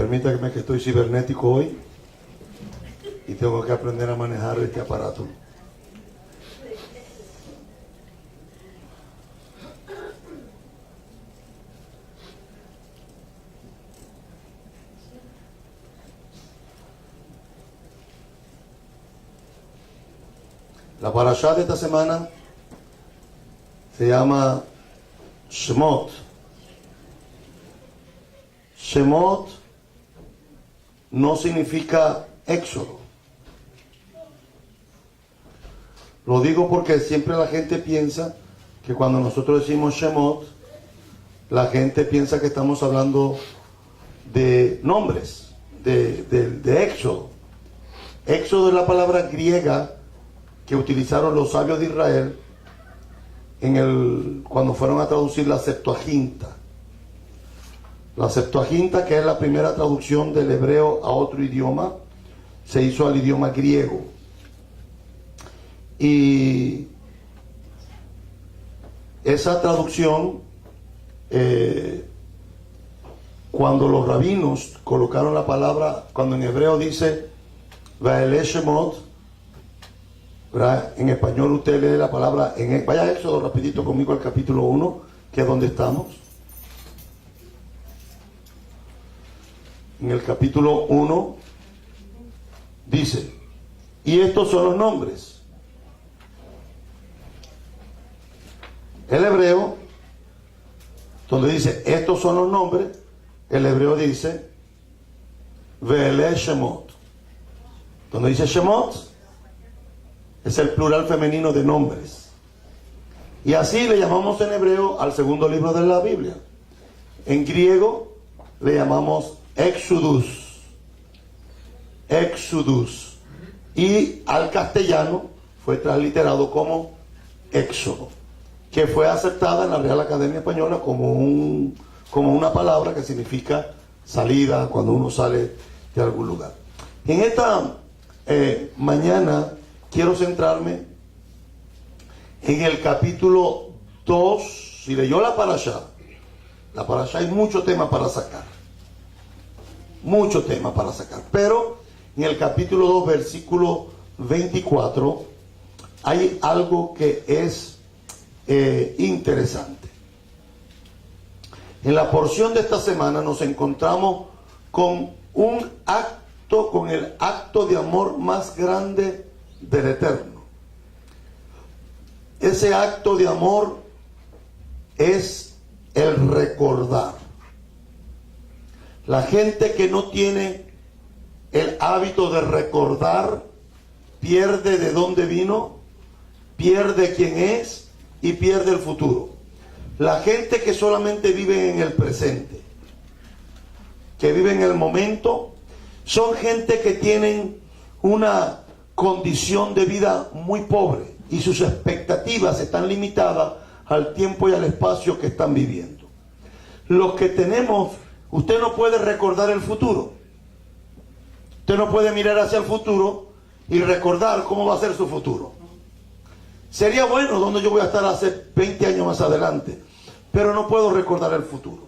Permítanme que estoy cibernético hoy y tengo que aprender a manejar este aparato. La parashá de esta semana se llama Shemot. Shemot no significa éxodo. Lo digo porque siempre la gente piensa que cuando nosotros decimos Shemot, la gente piensa que estamos hablando de nombres, de éxodo. Éxodo es la palabra griega que utilizaron los sabios de Israel cuando fueron a traducir la Septuaginta. La Septuaginta, que es la primera traducción del hebreo a otro idioma, se hizo al idioma griego. Y esa traducción, cuando los rabinos colocaron la palabra, cuando en hebreo dice Vaele Shemot, ¿verdad? En español usted lee la palabra, vaya a Éxodo rapidito conmigo al capítulo 1, que es donde estamos. En el capítulo 1 dice, y estos son los nombres. El hebreo, donde dice, estos son los nombres, el hebreo dice, Ve'ele Shemot. Donde dice Shemot, es el plural femenino de nombres. Y así le llamamos en hebreo al segundo libro de la Biblia. En griego le llamamos Exodus. Exodus. Y al castellano fue transliterado como Éxodo, que fue aceptada en la Real Academia Española como una palabra que significa salida, cuando uno sale de algún lugar. En esta mañana quiero centrarme en el capítulo 2. Si leyó la parashá hay mucho tema para sacar. Mucho tema para sacar. Pero en el capítulo 2, versículo 24, hay algo que es interesante. En la porción de esta semana nos encontramos con el acto de amor más grande del Eterno. Ese acto de amor es el recordar. La gente que no tiene el hábito de recordar pierde de dónde vino, pierde quién es y pierde el futuro. La gente que solamente vive en el presente, que vive en el momento, son gente que tienen una condición de vida muy pobre y sus expectativas están limitadas al tiempo y al espacio que están viviendo. Los que tenemos, usted no puede recordar el futuro. Usted no puede mirar hacia el futuro y recordar cómo va a ser su futuro. Sería bueno donde yo voy a estar hace 20 años más adelante, pero no puedo recordar el futuro.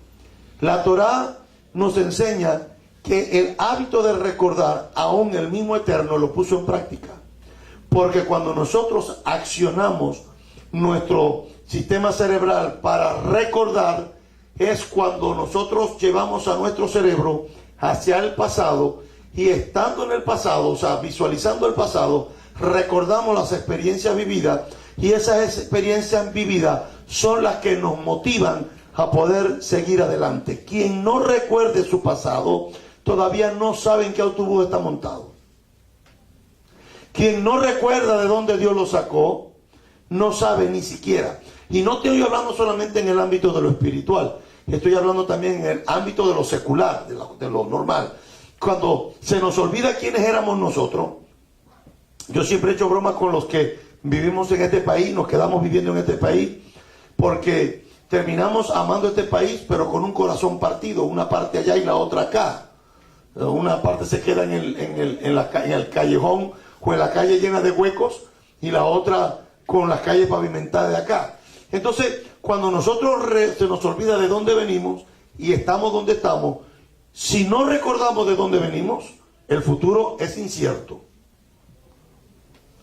La Torá nos enseña que el hábito de recordar, aún el mismo Eterno lo puso en práctica. Porque cuando nosotros accionamos nuestro sistema cerebral para recordar, es cuando nosotros llevamos a nuestro cerebro hacia el pasado, y estando en el pasado, o sea, visualizando el pasado, recordamos las experiencias vividas, y esas experiencias vividas son las que nos motivan a poder seguir adelante. Quien no recuerde su pasado todavía no sabe en qué autobús está montado. Quien no recuerda de dónde Dios lo sacó, no sabe ni siquiera. Y no estoy hablando solamente en el ámbito de lo espiritual, estoy hablando también en el ámbito de lo secular, de lo normal. Cuando se nos olvida quiénes éramos nosotros, yo siempre he hecho broma con los que vivimos en este país, nos quedamos viviendo en este país, porque terminamos amando este país, pero con un corazón partido, una parte allá y la otra acá. Una parte se queda en el callejón o en la calle llena de huecos, y la otra con las calles pavimentadas de acá. Entonces, cuando nosotros se nos olvida de dónde venimos y estamos donde estamos, Si no recordamos de dónde venimos, el futuro es incierto.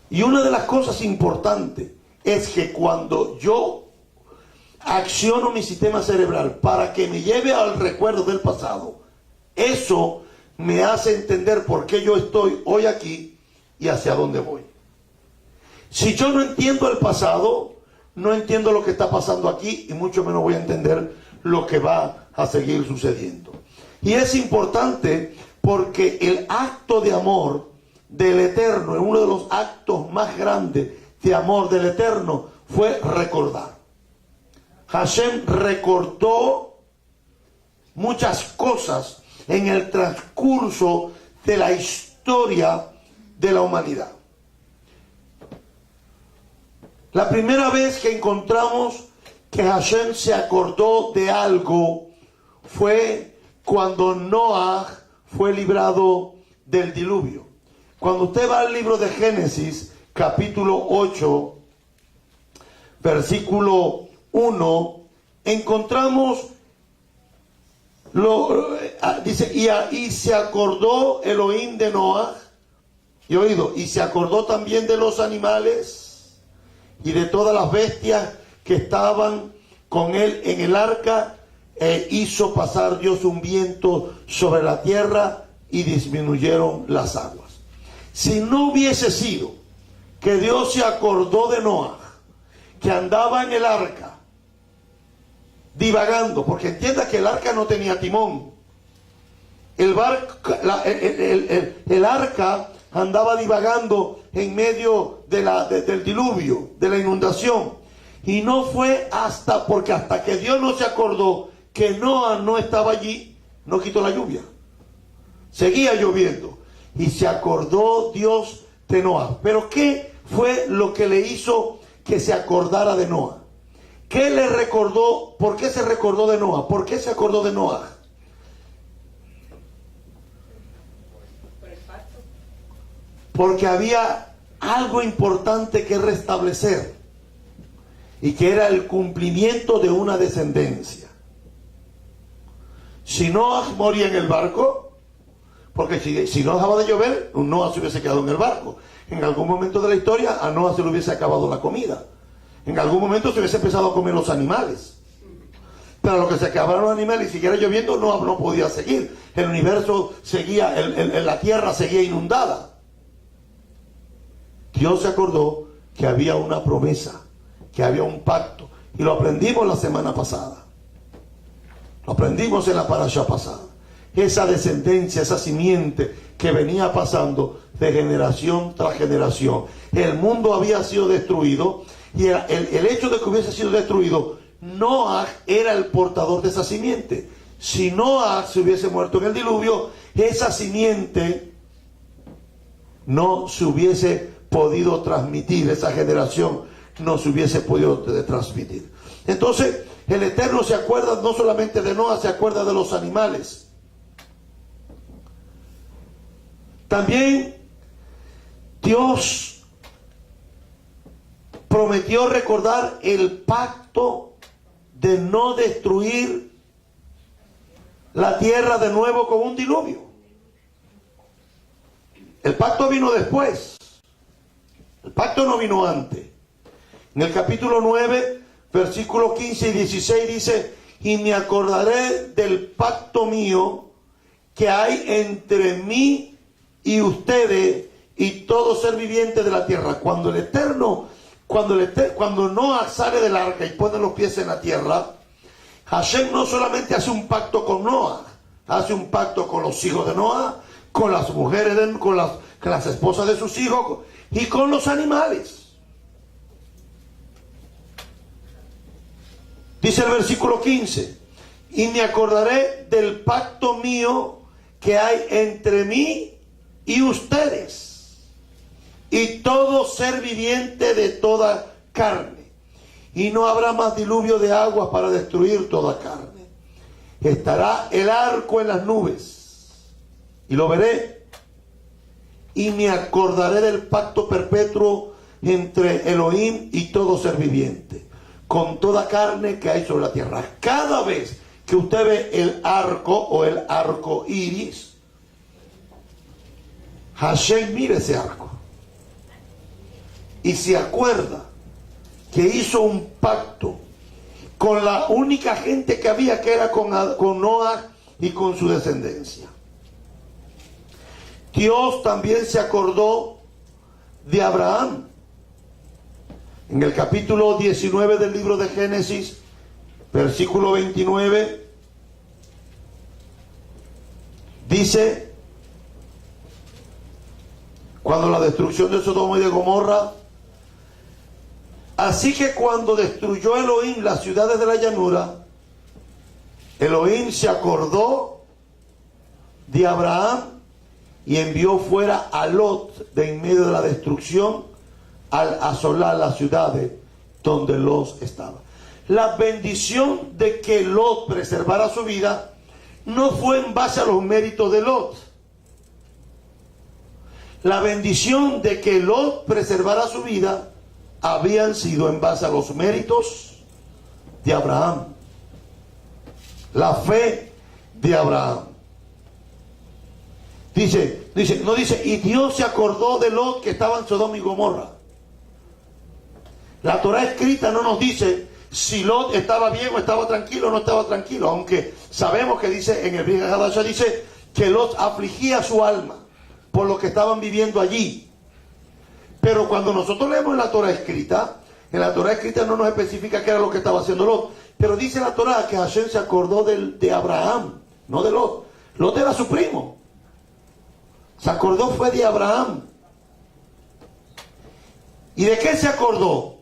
Y una de las cosas importantes es que cuando yo acciono mi sistema cerebral para que me lleve al recuerdo del pasado, eso me hace entender por qué yo estoy hoy aquí y hacia dónde voy. Si yo no entiendo el pasado, no entiendo lo que está pasando aquí y mucho menos voy a entender lo que va a seguir sucediendo. Y es importante porque el acto de amor del Eterno, en uno de los actos más grandes de amor del Eterno, fue recordar. Hashem recordó muchas cosas en el transcurso de la historia de la humanidad. La primera vez que encontramos que Hashem se acordó de algo fue cuando Noah fue librado del diluvio. Cuando usted va al libro de Génesis, capítulo 8, versículo 1, encontramos, dice, y se acordó Elohim de Noah, y oído, y se acordó también de los animales y de todas las bestias que estaban con él en el arca, e hizo pasar Dios un viento sobre la tierra y disminuyeron las aguas. Si no hubiese sido que Dios se acordó de Noah, que andaba en el arca divagando, porque entienda que el arca no tenía timón, el arca andaba divagando en medio del diluvio, de la inundación, y no fue hasta que Dios no se acordó que Noah no estaba allí, no quitó la lluvia, seguía lloviendo, y se acordó Dios de Noah. Pero ¿qué fue lo que le hizo que se acordara de Noah? ¿Qué le recordó? ¿Por qué se recordó de Noah? ¿Por qué se acordó de Noah? Porque había algo importante que restablecer, y que era el cumplimiento de una descendencia. Si Noah moría en el barco, porque si no dejaba de llover, Noah se hubiese quedado en el barco. En algún momento de la historia a Noah se le hubiese acabado la comida. En algún momento se hubiese empezado a comer los animales. Pero a lo que se acabaron los animales y siguiera lloviendo, Noah no podía seguir. El universo seguía, la tierra seguía inundada. Dios se acordó que había una promesa, que había un pacto. Y lo aprendimos la semana pasada. Lo aprendimos en la parasha pasada. Esa descendencia, esa simiente que venía pasando de generación tras generación. El mundo había sido destruido, y el hecho de que hubiese sido destruido, Noah era el portador de esa simiente. Si Noah se hubiese muerto en el diluvio, esa simiente no se hubiese podido transmitir, esa generación no se hubiese podido transmitir. Entonces el Eterno se acuerda no solamente de Noah, se acuerda de los animales. También Dios prometió recordar el pacto de no destruir la tierra de nuevo con un diluvio. El pacto vino después. El pacto no vino antes. En el capítulo 9, versículos 15 y 16 dice: y me acordaré del pacto mío que hay entre mí y ustedes y todo ser viviente de la tierra. Cuando Noah sale del arca y pone los pies en la tierra, Hashem no solamente hace un pacto con Noah, hace un pacto con los hijos de Noah, con las mujeres, con las esposas de sus hijos y con los animales. Dice el versículo 15: y me acordaré del pacto mío que hay entre mí y ustedes y todo ser viviente de toda carne, y no habrá más diluvio de aguas para destruir toda carne. Estará el arco en las nubes, y lo veré, y me acordaré del pacto perpetuo entre Elohim y todo ser viviente, con toda carne que hay sobre la tierra. Cada vez que usted ve el arco o el arco iris, Hashem mira ese arco y se acuerda que hizo un pacto con la única gente que había, que era con Noah y con su descendencia. Dios también se acordó de Abraham. En el capítulo 19 del libro de Génesis, versículo 29, dice: cuando la destrucción de Sodoma y de Gomorra, así que cuando destruyó Elohim las ciudades de la llanura, Elohim se acordó de Abraham y envió fuera a Lot de en medio de la destrucción, al asolar las ciudades donde Lot estaba. La bendición de que Lot preservara su vida no fue en base a los méritos de Lot. La bendición de que Lot preservara su vida habían sido en base a los méritos de Abraham, la fe de Abraham. No dice, y Dios se acordó de Lot que estaba en Sodoma y Gomorra. La Torah escrita no nos dice si Lot estaba bien o estaba tranquilo o no estaba tranquilo, aunque sabemos que dice en el Brit Hadashah, dice que Lot afligía su alma por lo que estaban viviendo allí. Pero cuando nosotros leemos en la Torah escrita no nos especifica qué era lo que estaba haciendo Lot, pero dice la Torah que Hashem se acordó de Abraham, no de Lot. Lot era su primo. Se acordó fue de Abraham. ¿Y de qué se acordó?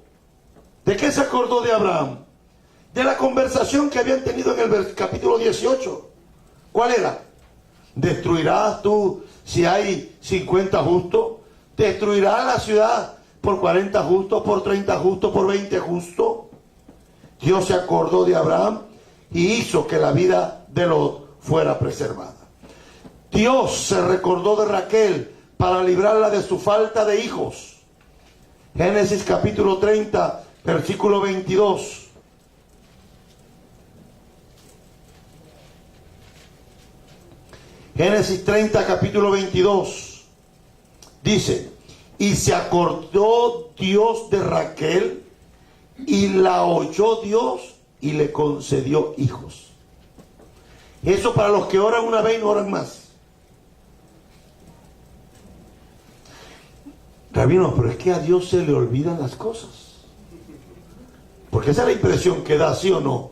¿De qué se acordó de Abraham? De la conversación que habían tenido en el capítulo 18. ¿Cuál era? ¿Destruirás tú si hay 50 justos? ¿Destruirás la ciudad por 40 justos, por 30 justos, por 20 justos? Dios se acordó de Abraham y hizo que la vida de Lot fuera preservada. Dios se recordó de Raquel para librarla de su falta de hijos. Génesis capítulo 30, versículo 22. Génesis 30, capítulo 22. Dice: y se acordó Dios de Raquel, y la oyó Dios, y le concedió hijos. Eso para los que oran una vez y no oran más. Rabino, pero es que a Dios se le olvidan las cosas. Porque esa es la impresión que da, ¿sí o no?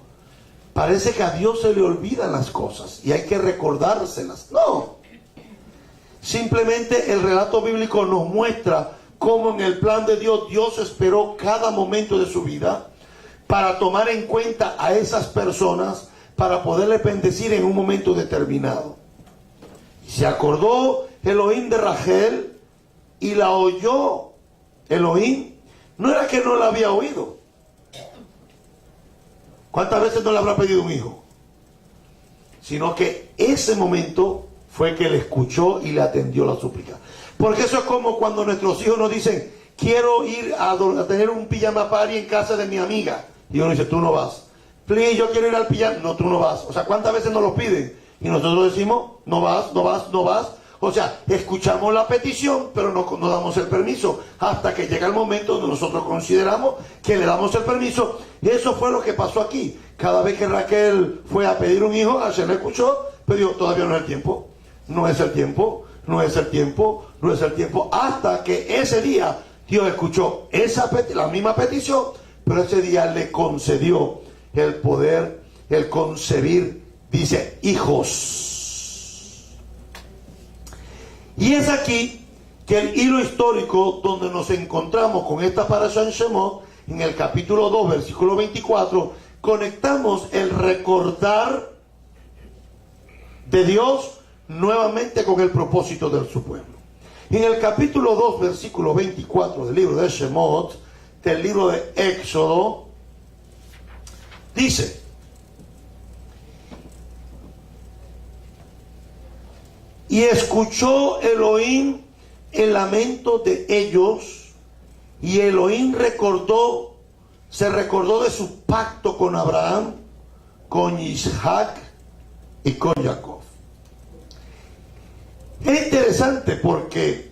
Parece que a Dios se le olvidan las cosas y hay que recordárselas. No. Simplemente el relato bíblico nos muestra cómo en el plan de Dios, Dios esperó cada momento de su vida para tomar en cuenta a esas personas para poderles bendecir en un momento determinado. Se acordó Elohim de Rachel y la oyó Elohim. No era que no la había oído. ¿Cuántas veces no le habrá pedido un hijo? Sino que ese momento fue que le escuchó y le atendió la súplica. Porque eso es como cuando nuestros hijos nos dicen: quiero ir a tener un pijama party en casa de mi amiga. Y uno dice: tú no vas. Please, yo quiero ir al pijama. No, tú no vas. O sea, ¿cuántas veces nos lo piden? Y nosotros decimos: no vas, no vas, no vas. O sea, escuchamos la petición, pero no damos el permiso, hasta que llega el momento donde nosotros consideramos que le damos el permiso. Y eso fue lo que pasó aquí. Cada vez que Raquel fue a pedir un hijo, Hashem le escuchó, pero dijo: todavía no es el tiempo, no es el tiempo, no es el tiempo, no es el tiempo, hasta que ese día Dios escuchó la misma petición, pero ese día le concedió el poder, el concebir, dice, hijos. Y es aquí que el hilo histórico donde nos encontramos con esta parasha en Shemot, en el capítulo 2, versículo 24, conectamos el recordar de Dios nuevamente con el propósito de su pueblo. En el capítulo 2, versículo 24 del libro de Shemot, del libro de Éxodo, dice: y escuchó Elohim el lamento de ellos, y Elohim se recordó de su pacto con Abraham, con Isaac y con Jacob. Es interesante porque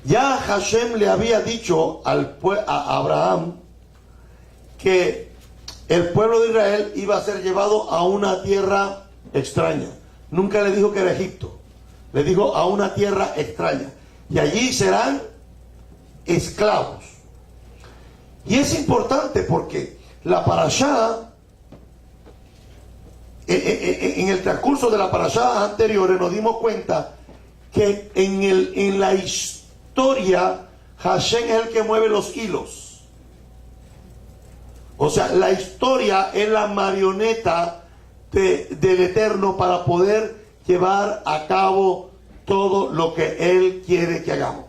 ya Hashem le había dicho a Abraham que el pueblo de Israel iba a ser llevado a una tierra extraña. Nunca le dijo que era Egipto, le dijo a una tierra extraña. Y allí serán esclavos. Y es importante porque la parashá, en el transcurso de la parashá anteriores nos dimos cuenta que en la historia Hashem es el que mueve los hilos. O sea, la historia es la marioneta del Eterno para poder llevar a cabo todo lo que Él quiere que hagamos.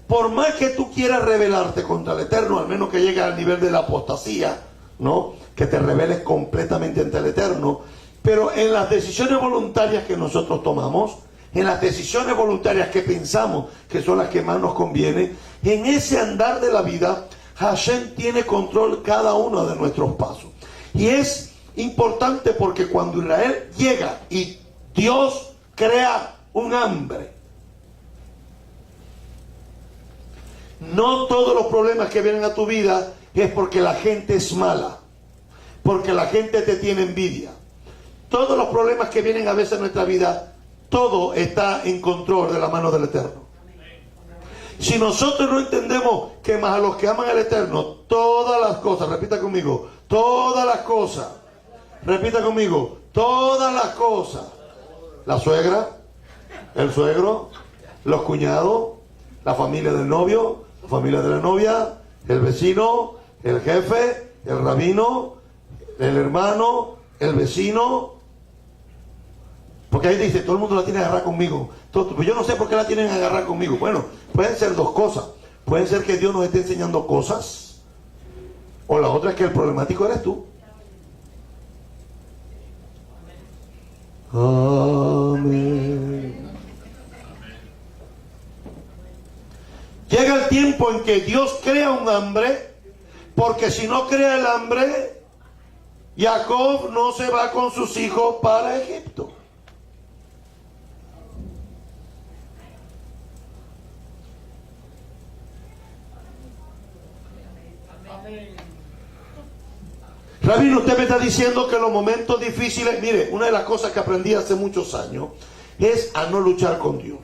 Por más que tú quieras rebelarte contra el Eterno, al menos que llegue al nivel de la apostasía, ¿no? Que te rebeles completamente ante el Eterno. Pero en las decisiones voluntarias que nosotros tomamos, en las decisiones voluntarias que pensamos que son las que más nos convienen, en ese andar de la vida, Hashem tiene control cada uno de nuestros pasos. Y es importante porque cuando Israel llega y Dios crea un hambre, no todos los problemas que vienen a tu vida es porque la gente es mala, porque la gente te tiene envidia. Todos los problemas que vienen a veces en nuestra vida, todo está en control de la mano del Eterno. Si nosotros no entendemos que más a los que aman al Eterno, todas las cosas, repita conmigo, todas las cosas, repita conmigo, todas las cosas, la suegra, el suegro, los cuñados, la familia del novio, la familia de la novia, el vecino, el jefe, el rabino, el hermano, el vecino. Porque ahí dice, todo el mundo la tiene agarrada conmigo. Pues yo no sé por qué la tienen agarrada conmigo. Bueno, pueden ser dos cosas. Pueden ser que Dios nos esté enseñando cosas. O la otra es que el problemático eres tú. Amén. Llega el tiempo en que Dios crea un hambre, porque si no crea el hambre, Jacob no se va con sus hijos para Egipto. Rabino, usted me está diciendo que los momentos difíciles, mire, una de las cosas que aprendí hace muchos años es a no luchar con Dios.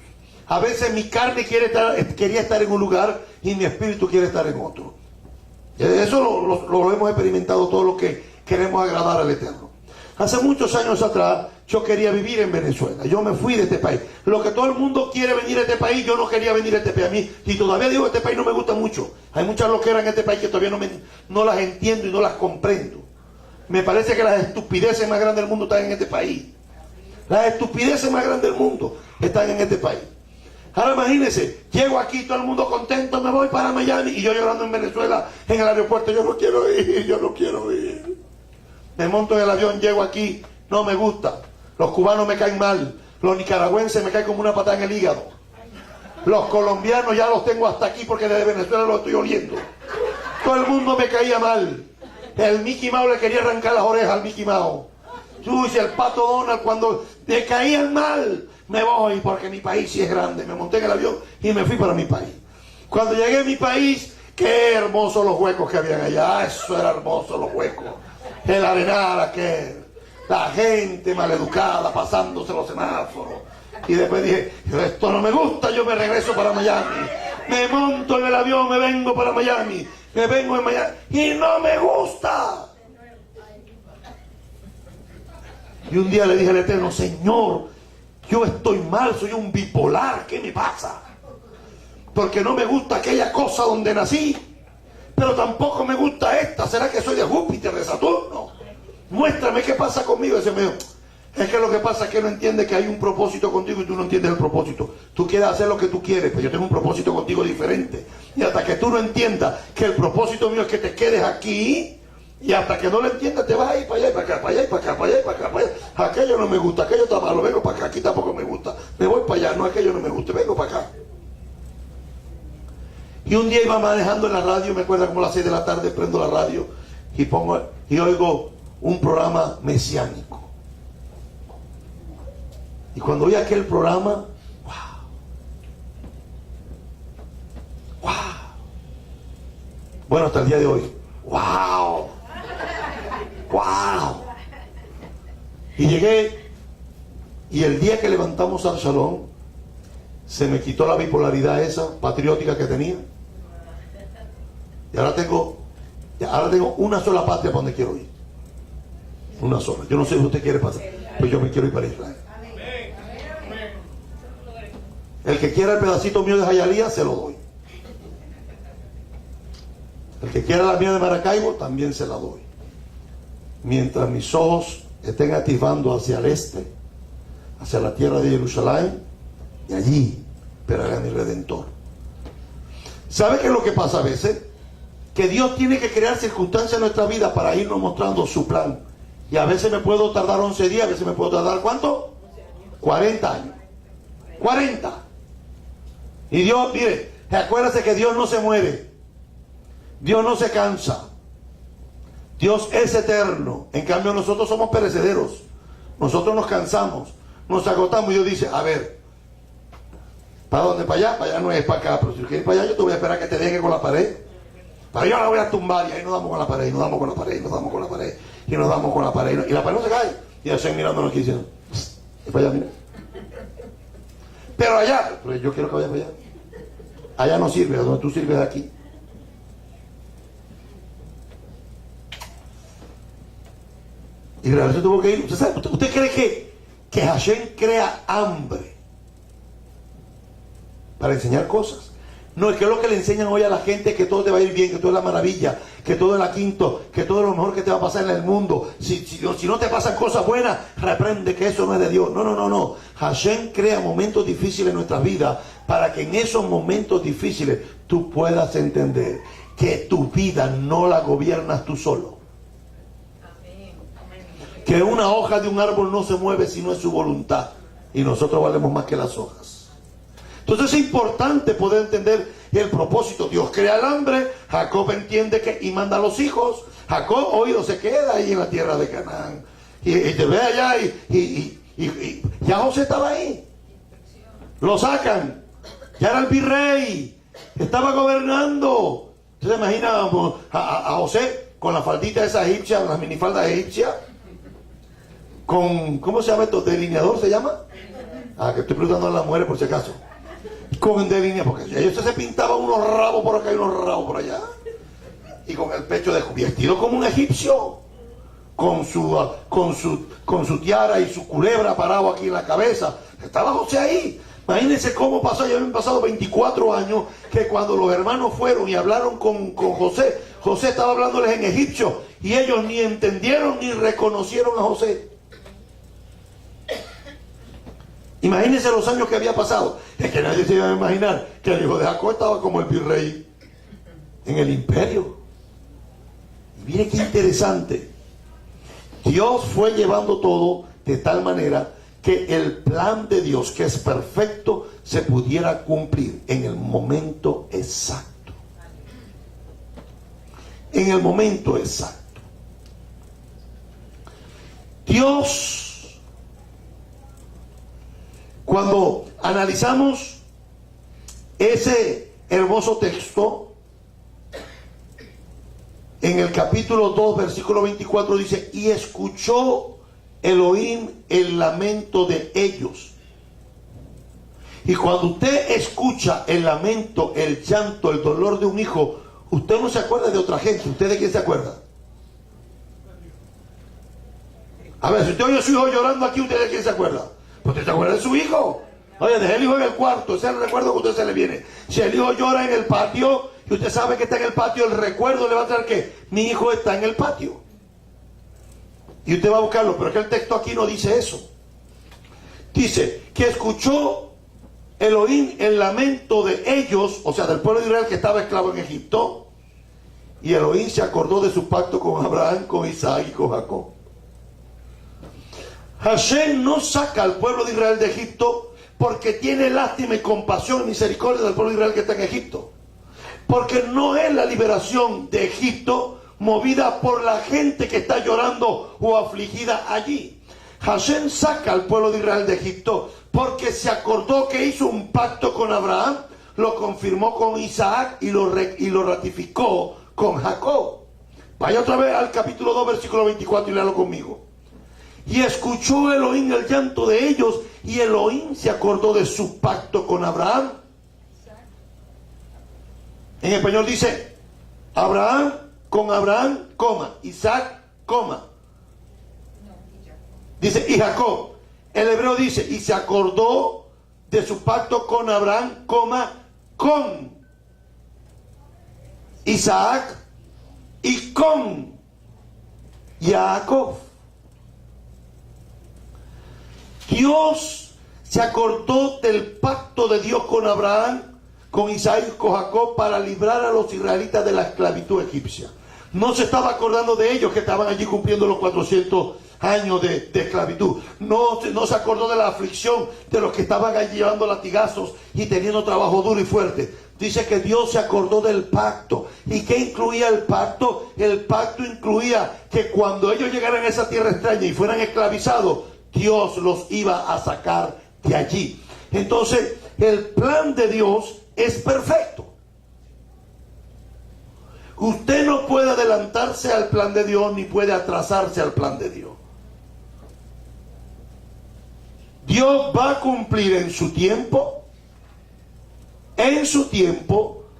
A veces mi carne quería estar en un lugar y mi espíritu quiere estar en otro. Eso lo hemos experimentado todos los que queremos agradar al Eterno. Hace muchos años atrás yo quería vivir en Venezuela. Yo me fui de este país. Lo que todo el mundo quiere venir a este país, yo no quería venir a este país. A mí, y todavía digo, este país no me gusta mucho. Hay muchas loqueras en este país que todavía no las entiendo y no las comprendo. Me parece que las estupideces más grandes del mundo están en este país. Las estupideces más grandes del mundo están en este país. Ahora imagínense, llego aquí, todo el mundo contento, me voy para Miami y yo llorando en Venezuela, en el aeropuerto, yo no quiero ir, yo no quiero ir. Me monto en el avión, llego aquí, no me gusta. Los cubanos me caen mal, los nicaragüenses me caen como una patada en el hígado. Los colombianos ya los tengo hasta aquí porque desde Venezuela los estoy oliendo. Todo el mundo me caía mal. El Mickey Mouse le quería arrancar las orejas al Mickey Mouse. Uy, si el Pato Donald, cuando me caían mal, me voy porque mi país sí es grande. Me monté en el avión y me fui para mi país. Cuando llegué a mi país, qué hermosos los huecos que habían allá. Eso era hermoso, los huecos. El arenal aquel. La gente maleducada pasándose los semáforos. Y después dije, esto no me gusta, yo me regreso para Miami. Me monto en el avión, me vengo para Miami. Me vengo en Miami y no me gusta. Y un día le dije al Eterno, Señor, yo estoy mal, soy un bipolar, ¿qué me pasa? Porque no me gusta aquella cosa donde nací, pero tampoco me gusta esta. ¿Será que soy de Júpiter, de Saturno? Muéstrame qué pasa conmigo. Ese me dijo, es que lo que pasa es que no entiendes que hay un propósito contigo y tú no entiendes el propósito. Tú quieres hacer lo que tú quieres, pero yo tengo un propósito contigo diferente. Y hasta que tú no entiendas que el propósito mío es que te quedes aquí, y hasta que no lo entiendas te vas a ir para allá y para acá, para allá y para acá, para allá y para acá, para allá. Aquello no me gusta, aquello está malo, vengo para acá, aquí tampoco me gusta. Me voy para allá, no, aquello no me gusta, vengo para acá. Y un día iba manejando en la radio, me acuerdo como a las 6 de la tarde, prendo la radio y oigo un programa mesiánico. Y cuando vi aquel programa, wow. Bueno, hasta el día de hoy, wow. Y llegué, y el día que levantamos al salón, se me quitó la bipolaridad esa patriótica que tenía. Y ahora tengo una sola patria para donde quiero ir. Una sola. Yo no sé si usted quiere pasar, pero yo me quiero ir para Israel. El que quiera el pedacito mío de Jayalía, se lo doy. El que quiera la mía de Maracaibo, también se la doy. Mientras mis ojos estén atisbando hacia el este, hacia la tierra de Jerusalén, y allí esperaré a mi Redentor. ¿Sabe qué es lo que pasa a veces? Que Dios tiene que crear circunstancias en nuestra vida para irnos mostrando su plan. Y a veces me puedo tardar 11 días, a veces me puedo tardar ¿cuánto? 40 años. 40. Y Dios, mire, acuérdese que Dios no se muere. Dios no se cansa. Dios es eterno. En cambio nosotros somos perecederos. Nosotros nos cansamos, nos agotamos. Y Dios dice, a ver, ¿para dónde? ¿Para allá? Para allá no es para acá. Pero si quieres para allá, yo te voy a esperar que te deje con la pared. Para allá la voy a tumbar. Y ahí nos damos con la pared, y nos damos con la pared, y nos damos con la pared, y nos damos con la pared. Y la pared no se cae. Y hacen mirándonos aquí diciendo, es para allá, mira. Pero allá, pero yo quiero que vaya para allá. Allá no sirve, donde tú sirves aquí. Israel se tuvo que ir. ¿Usted cree que Hashem crea hambre para enseñar cosas? No, es que lo que le enseñan hoy a la gente es que todo te va a ir bien, que todo es la maravilla, que todo es la quinto, que todo es lo mejor que te va a pasar en el mundo. Si no te pasan cosas buenas, reprende que eso no es de Dios. No. Hashem crea momentos difíciles en nuestras vidas para que en esos momentos difíciles tú puedas entender que tu vida no la gobiernas tú solo. Que una hoja de un árbol no se mueve si no es su voluntad. Y nosotros valemos más que las hojas. Entonces es importante poder entender el propósito. Dios crea el hambre, Jacob entiende que y manda a los hijos. Jacob, oído, se queda ahí en la tierra de Canaán. Y te ve allá y ya José estaba ahí. Lo sacan. Ya era el virrey. Estaba gobernando. ¿Usted se imagina a José con la faldita esa egipcia, las minifaldas egipcias? Con, ¿cómo se llama esto? ¿Delineador se llama? Que estoy preguntando a las mujeres por si acaso. Con delineador, porque ellos se pintaban unos rabos por acá y unos rabos por allá. Y con el pecho vestido como un egipcio. Con su tiara y su culebra parado aquí en la cabeza. Estaba José ahí. Imagínense cómo pasó. Ya habían pasado 24 años que cuando los hermanos fueron y hablaron con José, José estaba hablándoles en egipcio. Y ellos ni entendieron ni reconocieron a José. Imagínense los años que había pasado. Es que nadie se iba a imaginar que el hijo de Jacob estaba como el virrey en el imperio. Y mire qué interesante. Dios fue llevando todo de tal manera que el plan de Dios, que es perfecto, se pudiera cumplir en el momento exacto. En el momento exacto. Dios, cuando analizamos ese hermoso texto, en el capítulo 2, versículo 24 dice, y escuchó Elohim el lamento de ellos. Y cuando usted escucha el lamento, el llanto, el dolor de un hijo, usted no se acuerda de otra gente. ¿Usted de quién se acuerda? A ver, si usted oye a su hijo llorando aquí, ¿usted de quién se acuerda? Pues usted se acuerda de su hijo. Oye, dejé el hijo en el cuarto, ese es el recuerdo que a usted se le viene. Si el hijo llora en el patio y usted sabe que está en el patio, el recuerdo le va a traer que mi hijo está en el patio. Y usted va a buscarlo, pero es que el texto aquí no dice eso. Dice que escuchó Elohim el lamento de ellos, o sea, del pueblo de Israel que estaba esclavo en Egipto. Y Elohim se acordó de su pacto con Abraham, con Isaac y con Jacob. Hashem no saca al pueblo de Israel de Egipto porque tiene lástima y compasión y misericordia del pueblo de Israel que está en Egipto. Porque no es la liberación de Egipto movida por la gente que está llorando o afligida allí. Hashem saca al pueblo de Israel de Egipto porque se acordó que hizo un pacto con Abraham, lo confirmó con Isaac y lo ratificó con Jacob. Vaya otra vez al capítulo 2, versículo 24 y léalo conmigo. Y escuchó Elohim el llanto de ellos, y Elohim se acordó de su pacto con Abraham. En español dice Abraham, con Abraham, coma, Isaac, coma. Dice, y Jacob. El hebreo dice, y se acordó de su pacto con Abraham, coma, con Isaac y con Jacob. Dios se acordó del pacto de Dios con Abraham, con Isaac y con Jacob para librar a los israelitas de la esclavitud egipcia. No se estaba acordando de ellos que estaban allí cumpliendo los 400 años de esclavitud. No se acordó de la aflicción de los que estaban allí llevando latigazos y teniendo trabajo duro y fuerte. Dice que Dios se acordó del pacto. ¿Y qué incluía el pacto? El pacto incluía que cuando ellos llegaran a esa tierra extraña y fueran esclavizados, Dios los iba a sacar de allí. Entonces, el plan de Dios es perfecto. Usted no puede adelantarse al plan de Dios ni puede atrasarse al plan de Dios. Dios va a cumplir en su tiempo,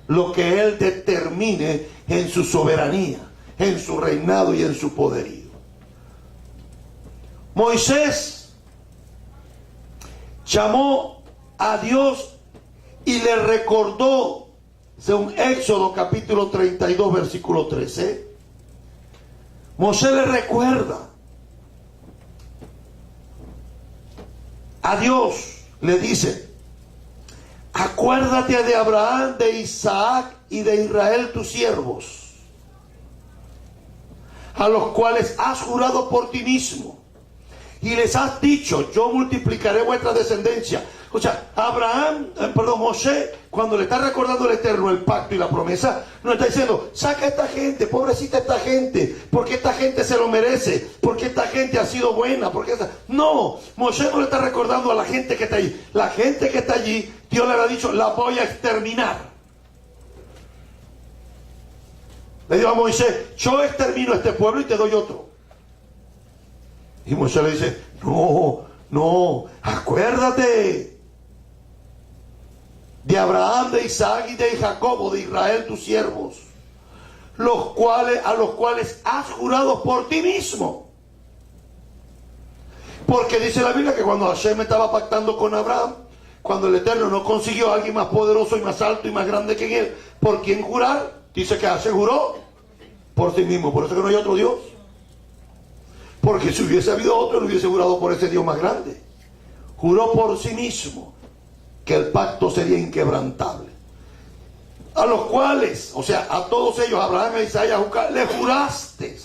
lo que Él determine en su soberanía, en su reinado y en su poderío. Moisés llamó a Dios y le recordó, según Éxodo capítulo 32 versículo 13, Moisés le recuerda a Dios, le dice, acuérdate de Abraham, de Isaac y de Israel tus siervos, a los cuales has jurado por ti mismo, y les has dicho, yo multiplicaré vuestra descendencia. O sea, Moisés, cuando le está recordando al Eterno el pacto y la promesa, no está diciendo, saca a esta gente, pobrecita esta gente, porque esta gente se lo merece, porque esta gente ha sido buena, No, Moisés no le está recordando a la gente que está allí. La gente que está allí, Dios le ha dicho, la voy a exterminar. Le dijo a Moisés, yo extermino a este pueblo y te doy otro. Y Moisés le dice, no, acuérdate de Abraham, de Isaac y de Jacob, de Israel tus siervos, a los cuales has jurado por ti mismo. Porque dice la Biblia que cuando Hashem estaba pactando con Abraham, cuando el Eterno no consiguió a alguien más poderoso y más alto y más grande que él, ¿por quién jurar? Dice que Hashem juró por sí mismo. Por eso que no hay otro Dios. Porque si hubiese habido otro, lo hubiese jurado por ese Dios más grande. Juró por sí mismo que el pacto sería inquebrantable. A los cuales, o sea, a todos ellos, Abraham, a Isaac y a Jacob, le juraste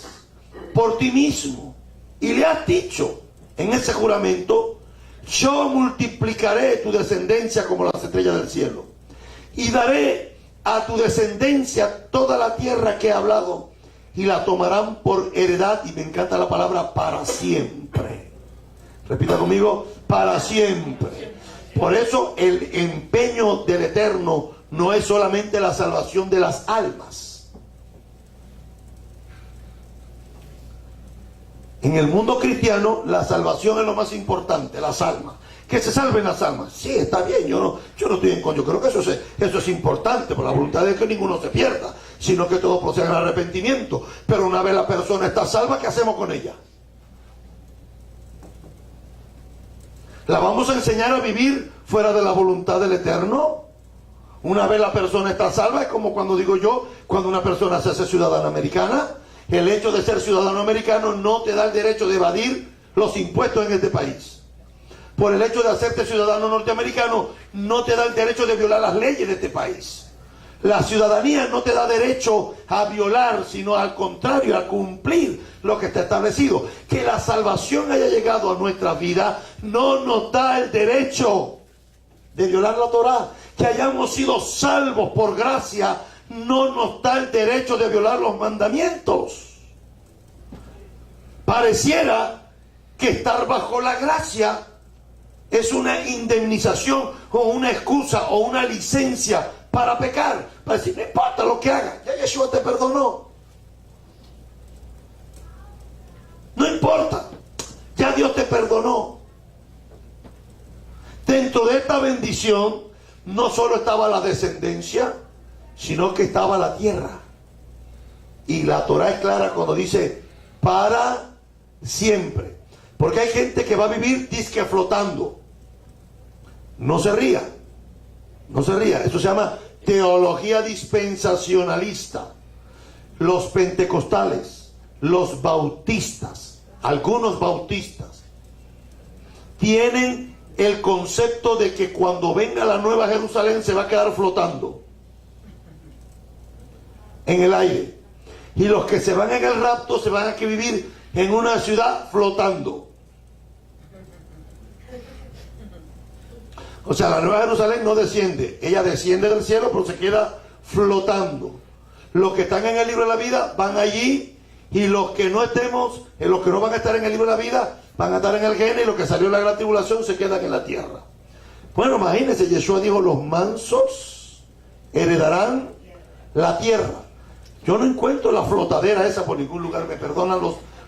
por ti mismo. Y le has dicho en ese juramento, yo multiplicaré tu descendencia como las estrellas del cielo. Y daré a tu descendencia toda la tierra que he hablado. Y la tomarán por heredad, y me encanta la palabra para siempre. Repita conmigo, para siempre. Por eso el empeño del Eterno no es solamente la salvación de las almas. En el mundo cristiano, la salvación es lo más importante, las almas. Que se salven las almas. Sí, está bien, yo no estoy en contra. Yo creo que eso es importante, por la voluntad de que ninguno se pierda, sino que todos procedan al arrepentimiento. Pero una vez la persona está salva, ¿qué hacemos con ella? ¿La vamos a enseñar a vivir fuera de la voluntad del Eterno? Una vez la persona está salva, es como cuando digo yo, cuando una persona se hace ciudadana americana, el hecho de ser ciudadano americano no te da el derecho de evadir los impuestos en este país. Por el hecho de hacerte ciudadano norteamericano, no te da el derecho de violar las leyes de este país. La ciudadanía no te da derecho a violar, sino al contrario, a cumplir lo que está establecido. Que la salvación haya llegado a nuestra vida no nos da el derecho de violar la Torá. Que hayamos sido salvos por gracia no nos da el derecho de violar los mandamientos. Pareciera que estar bajo la gracia es una indemnización o una excusa o una licencia para pecar, para decir, no importa lo que haga, ya Yeshua te perdonó. No importa, ya Dios te perdonó. Dentro de esta bendición no solo estaba la descendencia, sino que estaba la tierra. Y la Torah es clara cuando dice para siempre. Porque hay gente que va a vivir disque flotando. No se ría. No se ría. Eso se llama teología dispensacionalista. Los pentecostales, los bautistas, algunos bautistas, tienen el concepto de que cuando venga la nueva Jerusalén se va a quedar flotando en el aire. Y los que se van en el rapto se van a que vivir en una ciudad flotando. O sea, la nueva Jerusalén no desciende. Ella desciende del cielo, pero se queda flotando. Los que están en el libro de la vida van allí, y los que no estemos, los que no van a estar en el libro de la vida, van a estar en el Gene, y los que salió en la gran tribulación se quedan en la tierra. Bueno, imagínense, Yeshua dijo, los mansos heredarán la tierra. Yo no encuentro la flotadera esa por ningún lugar, me perdonan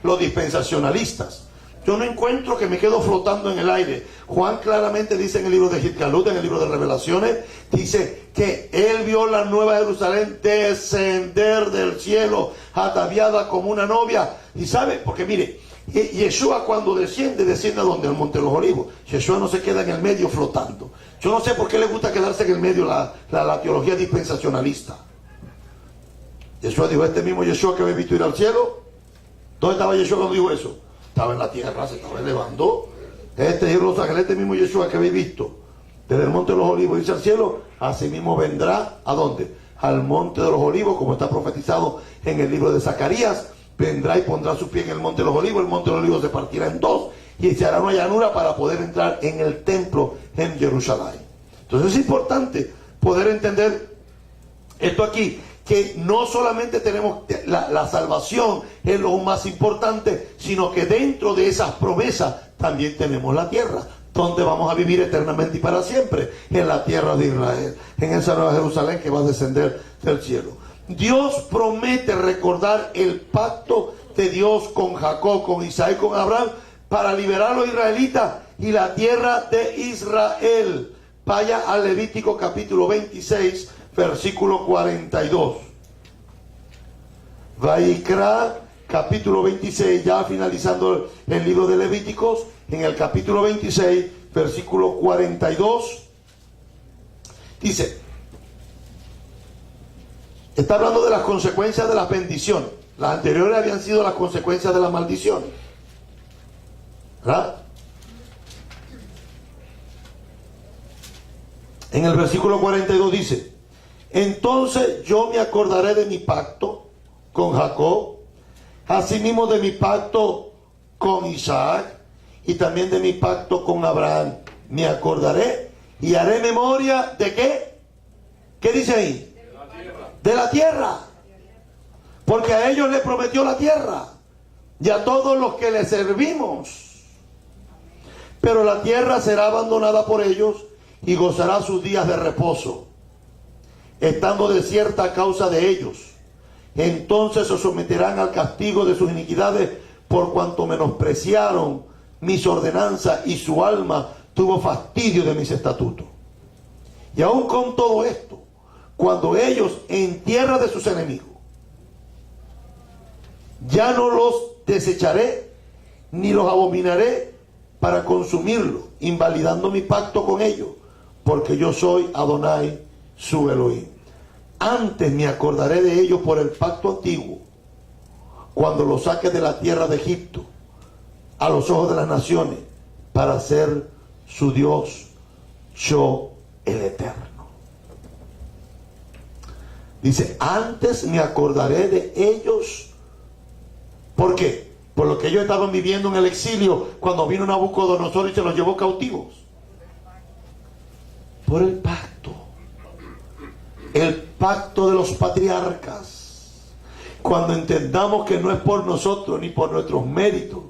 los dispensacionalistas. Yo no encuentro que me quedo flotando en el aire. Juan claramente dice en el libro de Hitgalut, en el libro de Revelaciones, dice que él vio la nueva Jerusalén descender del cielo, ataviada como una novia. Y sabe, porque mire, Yeshua cuando desciende a donde, al Monte de los Olivos. Yeshua no se queda en el medio flotando. Yo no sé por qué le gusta quedarse en el medio la teología dispensacionalista. Yeshua dijo, este mismo Yeshua que habéis visto ir al cielo, ¿dónde estaba Yeshua cuando dijo eso? Estaba en la tierra, se estaba elevando. Este Jerusalén, este mismo Yeshua que habéis visto desde el Monte de los Olivos irse al cielo, así mismo vendrá, ¿a dónde? Al Monte de los Olivos, como está profetizado en el libro de Zacarías. Vendrá y pondrá su pie en el Monte de los Olivos, el Monte de los Olivos se partirá en dos y se hará una llanura para poder entrar en el templo en Jerusalén. Entonces es importante poder entender esto aquí, que no solamente tenemos la salvación, es lo más importante, sino que dentro de esas promesas también tenemos la tierra, donde vamos a vivir eternamente y para siempre, en la tierra de Israel, en esa nueva Jerusalén que va a descender del cielo. Dios promete recordar el pacto de Dios con Jacob, con Isaac, con Abraham, para liberar a los israelitas y la tierra de Israel. Vaya al Levítico capítulo 26, versículo 42. Vaikra, capítulo 26, ya finalizando el libro de Levíticos, en el capítulo 26, versículo 42, dice, está hablando de las consecuencias de las bendiciones. Las anteriores habían sido las consecuencias de la maldición, ¿verdad? En el versículo 42 dice, entonces yo me acordaré de mi pacto con Jacob, asimismo de mi pacto con Isaac y también de mi pacto con Abraham. Me acordaré y haré memoria de ¿qué? ¿Qué dice ahí? De la tierra. Porque a ellos les prometió la tierra y a todos los que le servimos. Pero la tierra será abandonada por ellos y gozará sus días de reposo, estando desierta a causa de ellos. Entonces se someterán al castigo de sus iniquidades, por cuanto menospreciaron mis ordenanzas y su alma tuvo fastidio de mis estatutos. Y aún con todo esto, cuando ellos en tierra de sus enemigos, ya no los desecharé ni los abominaré para consumirlos, invalidando mi pacto con ellos, porque yo soy Adonai su Elohim. Antes me acordaré de ellos por el pacto antiguo, cuando los saque de la tierra de Egipto, a los ojos de las naciones, para ser su Dios, yo el Eterno. Dice, antes me acordaré de ellos. ¿Por qué? Por lo que ellos estaban viviendo en el exilio, cuando vino Nabucodonosor y se los llevó cautivos. Por el pacto. El pacto de los patriarcas. Cuando entendamos que no es por nosotros ni por nuestros méritos,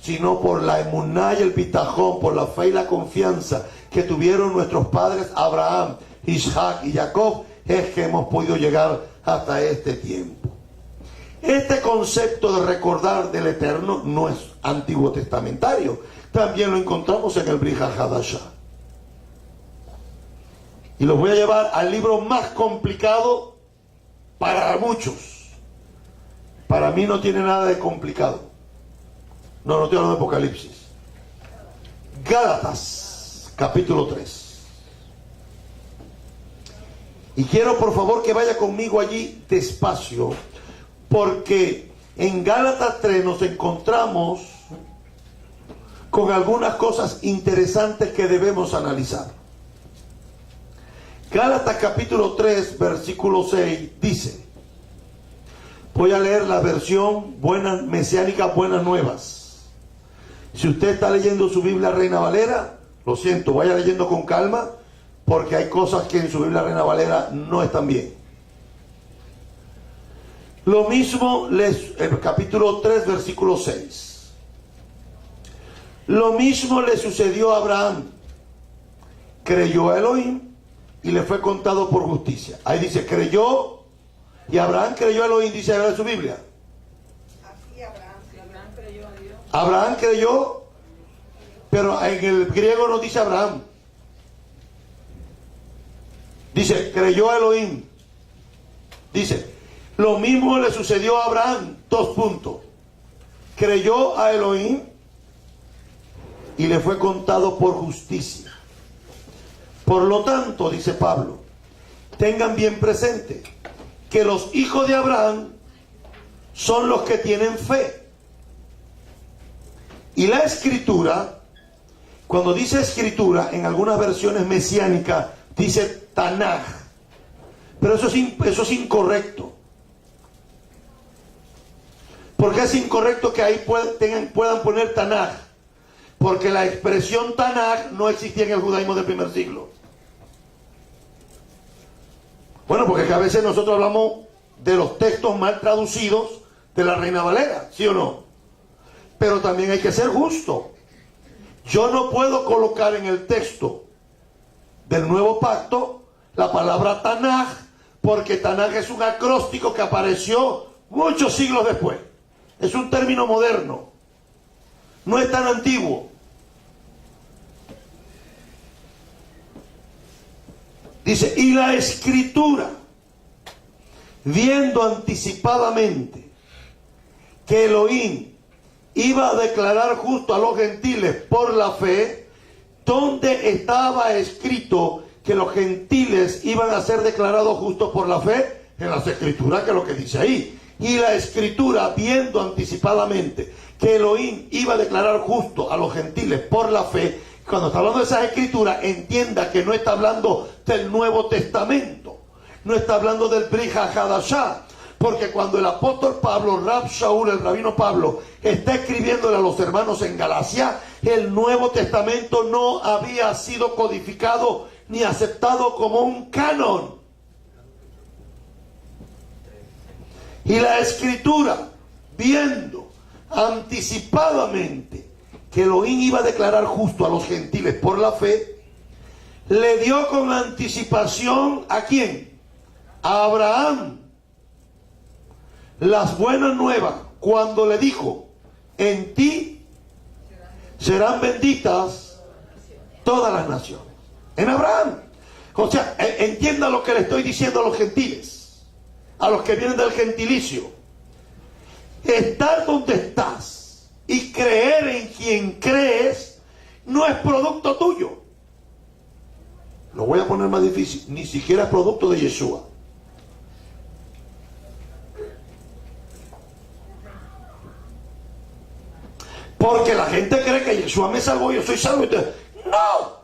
sino por la emuná y el bitajón, por la fe y la confianza que tuvieron nuestros padres Abraham, Isaac y Jacob, es que hemos podido llegar hasta este tiempo. Este concepto de recordar del Eterno no es antiguo testamentario, también lo encontramos en el Brit Hadashah. Y los voy a llevar al libro más complicado para muchos. Para mí no tiene nada de complicado. No estoy hablando de Apocalipsis. Gálatas, capítulo 3. Y quiero por favor que vaya conmigo allí despacio, porque en Gálatas 3 nos encontramos con algunas cosas interesantes que debemos analizar. Gálatas capítulo 3, versículo 6 dice, voy a leer la versión mesiánica Buenas Nuevas. Si usted está leyendo su Biblia Reina Valera, lo siento, vaya leyendo con calma, porque hay cosas que en su Biblia Reina Valera no están bien. Lo mismo, el capítulo 3, versículo 6. Lo mismo le sucedió a Abraham. Creyó a Elohim y le fue contado por justicia. Ahí dice, creyó, y Abraham creyó a Elohim, dice en su Biblia. Así Abraham creyó a Dios. Abraham creyó, pero en el griego no dice Abraham. Dice, creyó a Elohim. Dice, lo mismo le sucedió a Abraham, 2 puntos. Creyó a Elohim y le fue contado por justicia. Por lo tanto, dice Pablo, tengan bien presente que los hijos de Abraham son los que tienen fe. Y la escritura, cuando dice escritura, en algunas versiones mesiánicas, dice Tanaj. Pero eso es incorrecto. ¿Por qué es incorrecto que ahí puedan poner Tanaj? Porque la expresión Tanaj no existía en el judaísmo del primer siglo. Bueno, porque a veces nosotros hablamos de los textos mal traducidos de la Reina Valera, ¿sí o no? Pero también hay que ser justo. Yo no puedo colocar en el texto del Nuevo Pacto la palabra Tanaj, porque Tanaj es un acróstico que apareció muchos siglos después. Es un término moderno. No es tan antiguo. Dice, y la escritura, viendo anticipadamente que Elohim iba a declarar justo a los gentiles por la fe, donde estaba escrito que los gentiles iban a ser declarados justos por la fe, en las escrituras, que es lo que dice ahí. Y la escritura, viendo anticipadamente que Elohim iba a declarar justo a los gentiles por la fe, cuando está hablando de esas escrituras, entienda que no está hablando del Nuevo Testamento, no está hablando del Brit Hadashah, porque cuando el apóstol Pablo, Rab Shaul, el rabino Pablo, está escribiéndole a los hermanos en Galacia, el Nuevo Testamento no había sido codificado ni aceptado como un canon. Y la escritura, viendo anticipadamente que Elohim iba a declarar justo a los gentiles por la fe, le dio con anticipación ¿a quién? A Abraham las buenas nuevas, cuando le dijo, en ti serán benditas todas las naciones. En Abraham. O sea, entienda lo que le estoy diciendo a los gentiles, a los que vienen del gentilicio. Estar donde estás y creer en quien crees no es producto tuyo. Lo voy a poner más difícil, ni siquiera es producto de Yeshua. Porque la gente cree que Yeshua me salvó, yo soy salvo. ¡No!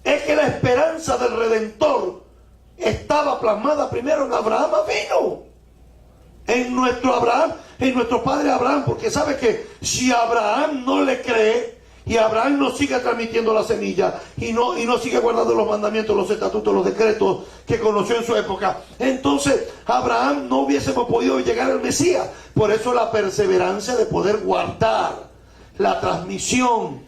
Es que la esperanza del Redentor estaba plasmada primero en Abraham Avinu, en nuestro Abraham, en nuestro padre Abraham, porque sabe que si Abraham no le cree Y Abraham no sigue transmitiendo la semilla y no sigue guardando los mandamientos, los estatutos, los decretos que conoció en su época. Entonces Abraham no hubiésemos podido llegar al Mesías. Por eso la perseverancia de poder guardar la transmisión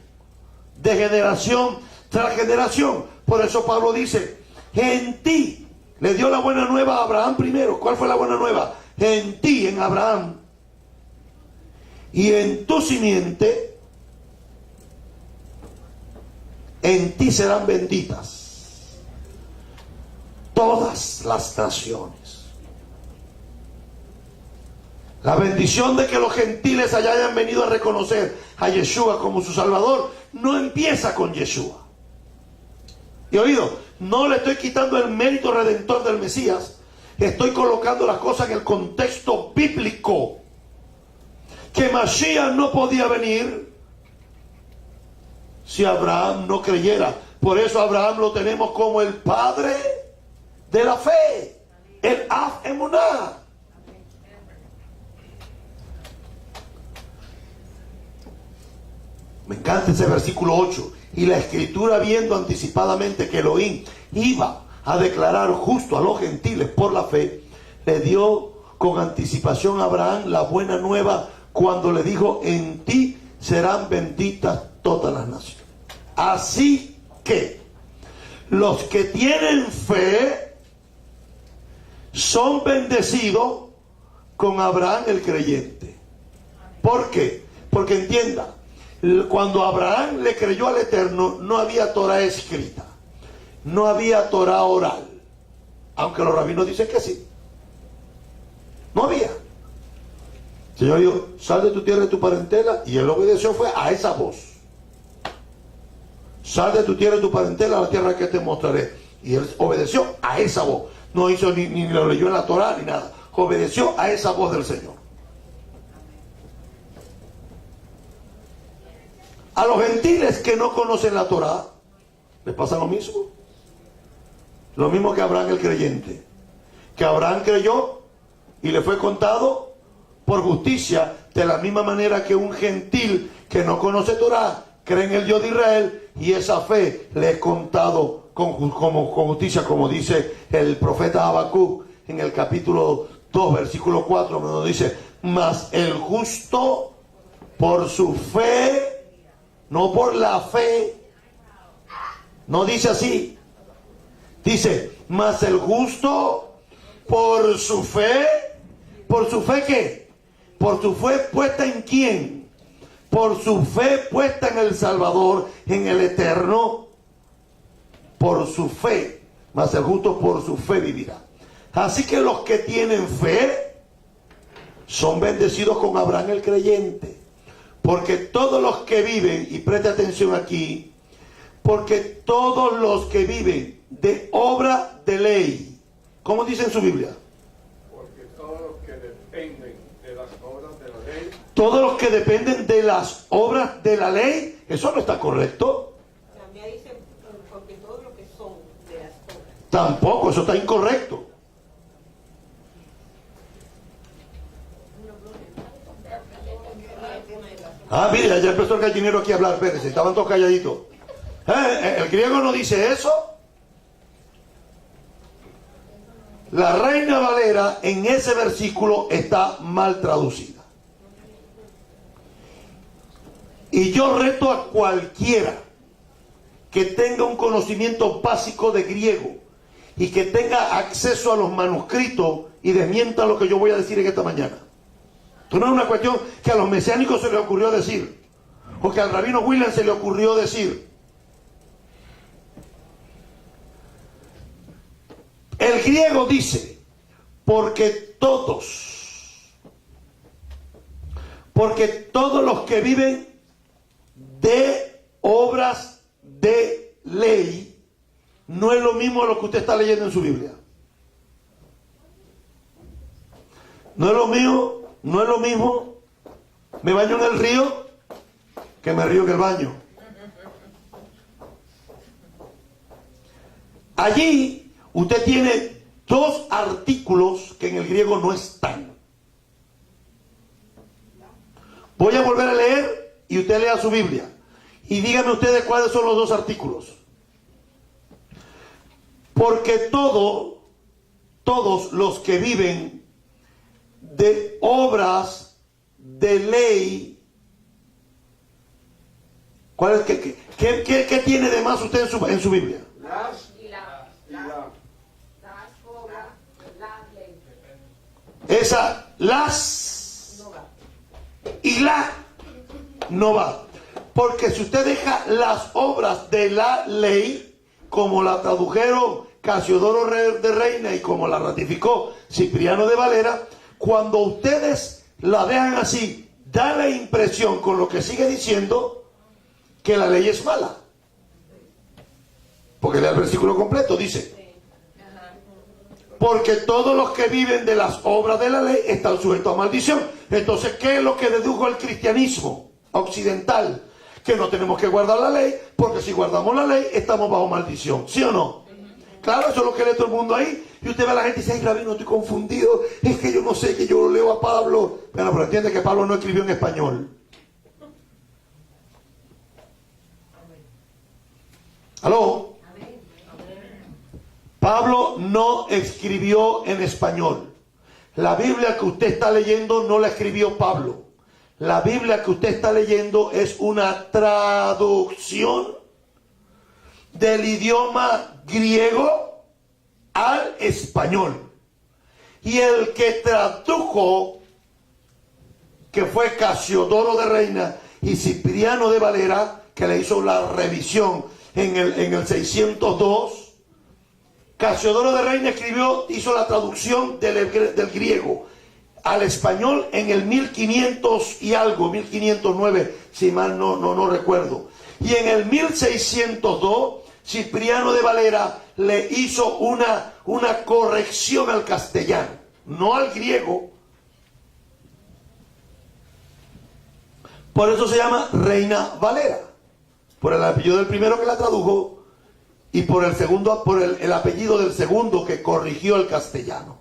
de generación tras generación. Por eso Pablo dice, en ti le dio la buena nueva a Abraham primero. ¿Cuál fue la buena nueva? En ti, en Abraham, y en tu simiente, en ti serán benditas todas las naciones. La bendición de que los gentiles allá hayan venido a reconocer a Yeshua como su Salvador no empieza con Yeshua. Y oído, no le estoy quitando el mérito redentor del Mesías, estoy colocando las cosas en el contexto bíblico. Que Mashiach no podía venir si Abraham no creyera. Por eso Abraham lo tenemos como el padre de la fe, el Av Emuná. Me encanta ese versículo 8. Y la escritura, viendo anticipadamente que Elohim iba a declarar justo a los gentiles por la fe, le dio con anticipación a Abraham la buena nueva cuando le dijo, en ti serán benditas todas las naciones. Así que los que tienen fe son bendecidos con Abraham el creyente. ¿Por qué? Porque entienda, cuando Abraham le creyó al Eterno, no había Torah escrita, no había Torah oral, aunque los rabinos dicen que sí. No había. El Señor dijo, sal de tu tierra y tu parentela, y él obedeció fue a esa voz. Sal de tu tierra y tu parentela a la tierra que te mostraré. Y él obedeció a esa voz. No hizo ni lo leyó en la Torah ni nada. Obedeció a esa voz del Señor. A los gentiles que no conocen la Torah, les pasa lo mismo. Lo mismo que Abraham el creyente. Que Abraham creyó y le fue contado por justicia, de la misma manera que un gentil que no conoce Torah cree en el Dios de Israel, y esa fe le es contado con justicia, como dice el profeta Habacuc en el capítulo 2, versículo 4, donde dice, mas el justo por su fe, no por la fe, no dice así, dice, mas el justo por su fe. ¿Por su fe qué? Por su fe puesta en quién. Por su fe puesta en el Salvador, en el Eterno. Por su fe. Mas el justo por su fe vivirá. Así que los que tienen fe son bendecidos con Abraham el creyente. Porque todos los que viven, y preste atención aquí, porque todos los que viven de obra de ley, ¿cómo dice en su Biblia? Todos los que dependen de las obras de la ley, eso no está correcto. También dice, porque todos los que son de las obras. Tampoco, eso está incorrecto. Ah, mira, ya empezó el gallinero aquí a hablar, espérense, estaban todos calladitos. ¿El griego no dice eso? La Reina Valera en ese versículo está mal traducida. Y yo reto a cualquiera que tenga un conocimiento básico de griego y que tenga acceso a los manuscritos y desmienta lo que yo voy a decir en esta mañana. Esto no es una cuestión que a los mesiánicos se les ocurrió decir, o que al rabino William se le ocurrió decir. El griego dice, porque todos los que viven de obras de ley, no es lo mismo lo que usted está leyendo en su Biblia. No es lo mismo, me baño en el río que me río en el baño. Allí usted tiene dos artículos que en el griego no están. Voy a volver a leer y usted lea su Biblia. Y díganme ustedes cuáles son los dos artículos. Porque todos los que viven de obras de ley, ¿cuál es, qué tiene de más usted en su Biblia? Las obras, la ley. Esa, las No va. y la no va. Porque si usted deja las obras de la ley, como la tradujeron Casiodoro de Reina y como la ratificó Cipriano de Valera, cuando ustedes la dejan así, da la impresión con lo que sigue diciendo que la ley es mala. Porque lea el versículo completo, dice: porque todos los que viven de las obras de la ley están sujetos a maldición. Entonces, ¿qué es lo que dedujo el cristianismo occidental? Que no tenemos que guardar la ley, porque si guardamos la ley, estamos bajo maldición. ¿Sí o no? Claro, eso es lo que lee todo el mundo ahí. Y usted ve a la gente y dice: ay, rabino, estoy confundido. Es que yo no sé, que yo leo a Pablo. Bueno, pero entiende que Pablo no escribió en español. ¿Aló? Pablo no escribió en español. La Biblia que usted está leyendo no la escribió Pablo. La Biblia que usted está leyendo es una traducción del idioma griego al español. Y el que tradujo, que fue Casiodoro de Reina y Cipriano de Valera, que le hizo la revisión en el 602, Casiodoro de Reina hizo la traducción del griego al español en el 1500 y algo, 1509, si mal no recuerdo. Y en el 1602, Cipriano de Valera le hizo una corrección al castellano, no al griego. Por eso se llama Reina Valera, por el apellido del primero que la tradujo y por el segundo, por el apellido del segundo que corrigió el castellano.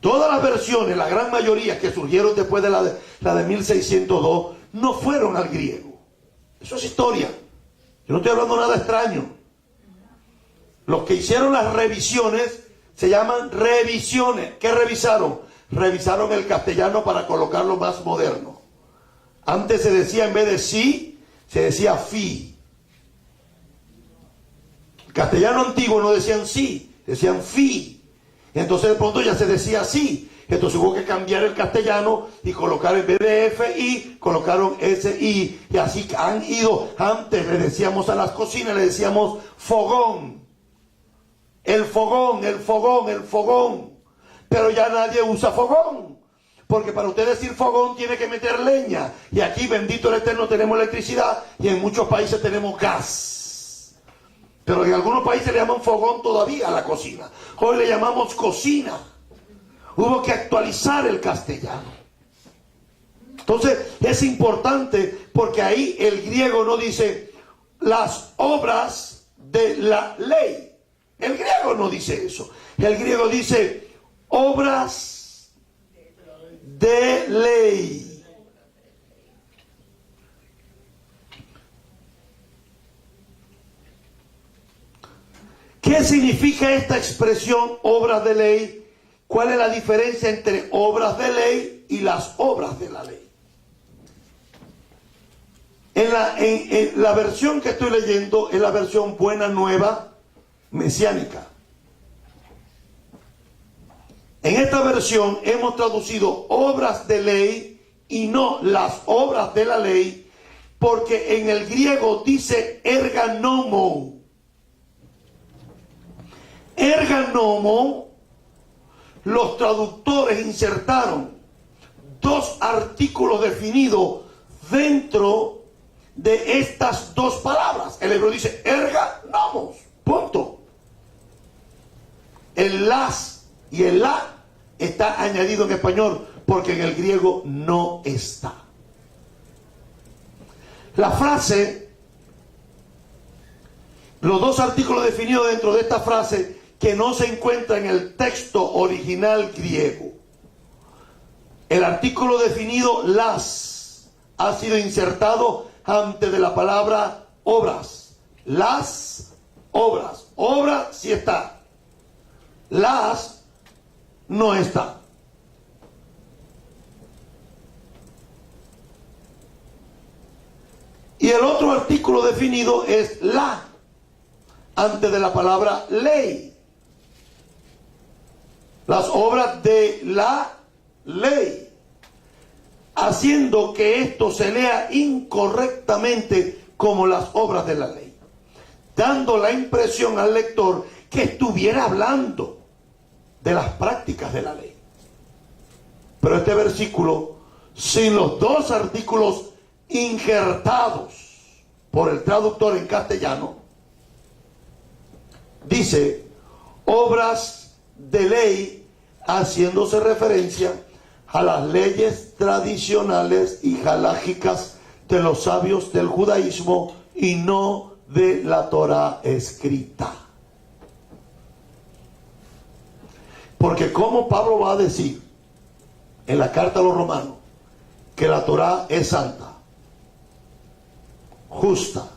Todas las versiones, la gran mayoría que surgieron después de la de 1602, no fueron al griego. Eso es historia. Yo no estoy hablando nada extraño. Los que hicieron las revisiones se llaman revisiones. ¿Qué revisaron? Revisaron el castellano para colocarlo más moderno. Antes se decía, en vez de sí, se decía fi. El castellano antiguo no decían sí, decían fi. Entonces de pronto ya se decía así. Entonces hubo que cambiar el castellano y colocar en vez de FI, colocaron SI. Y así han ido. Antes le decíamos a las cocinas, le decíamos fogón. El fogón, el fogón, el fogón. Pero ya nadie usa fogón. Porque para usted decir fogón tiene que meter leña. Y aquí, bendito el Eterno, tenemos electricidad. Y en muchos países tenemos gas. Pero en algunos países le llaman fogón todavía a la cocina. Hoy le llamamos cocina. Hubo que actualizar el castellano. Entonces es importante porque ahí el griego no dice las obras de la ley. El griego no dice eso. El griego dice obras de ley. ¿Qué significa esta expresión obras de ley? ¿Cuál es la diferencia entre obras de ley y las obras de la ley? En la versión que estoy leyendo es la versión Buena Nueva Mesiánica. En esta versión hemos traducido obras de ley y no las obras de la ley, porque en el griego dice erganomon. Erganomon. Los traductores insertaron dos artículos definidos dentro de estas dos palabras. El hebreo dice erga nomos, punto. El las y el la está añadido en español porque en el griego no está. La frase, los dos artículos definidos dentro de esta frase que no se encuentra en el texto original griego. El artículo definido las ha sido insertado antes de la palabra obras. Las obras. Obra sí está. Las no está. Y el otro artículo definido es la, antes de la palabra ley. Las obras de la ley. Haciendo que esto se lea incorrectamente como las obras de la ley. Dando la impresión al lector que estuviera hablando de las prácticas de la ley. Pero este versículo, sin los dos artículos injertados por el traductor en castellano, dice obras de ley, haciéndose referencia a las leyes tradicionales y halágicas de los sabios del judaísmo y no de la Torá escrita. Porque como Pablo va a decir en la carta a los romanos que la Torá es santa, justa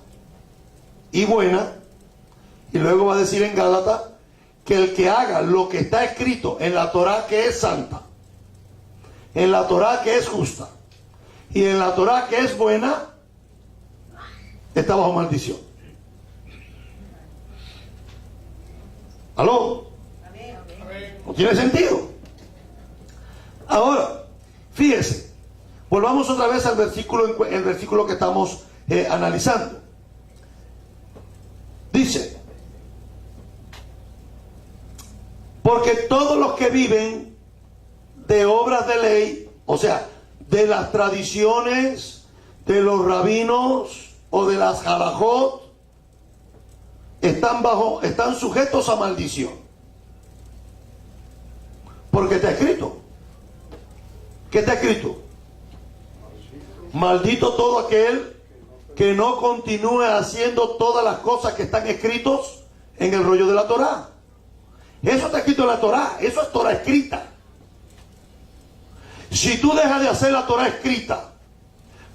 y buena, y luego va a decir en Gálatas que el que haga lo que está escrito en la Torá que es santa, en la Torá que es justa y en la Torá que es buena, está bajo maldición. ¿Aló? ¿No tiene sentido? Ahora, fíjese, volvamos otra vez al versículo, el versículo que estamos analizando. Dice: porque todos los que viven de obras de ley, o sea, de las tradiciones de los rabinos o de las halajot, están sujetos a maldición. Porque está escrito. ¿Qué está escrito? Maldito todo aquel que no continúe haciendo todas las cosas que están escritos en el rollo de la Torá. Eso está escrito en la Torá. Eso es Torá escrita. Si tú dejas de hacer la Torá escrita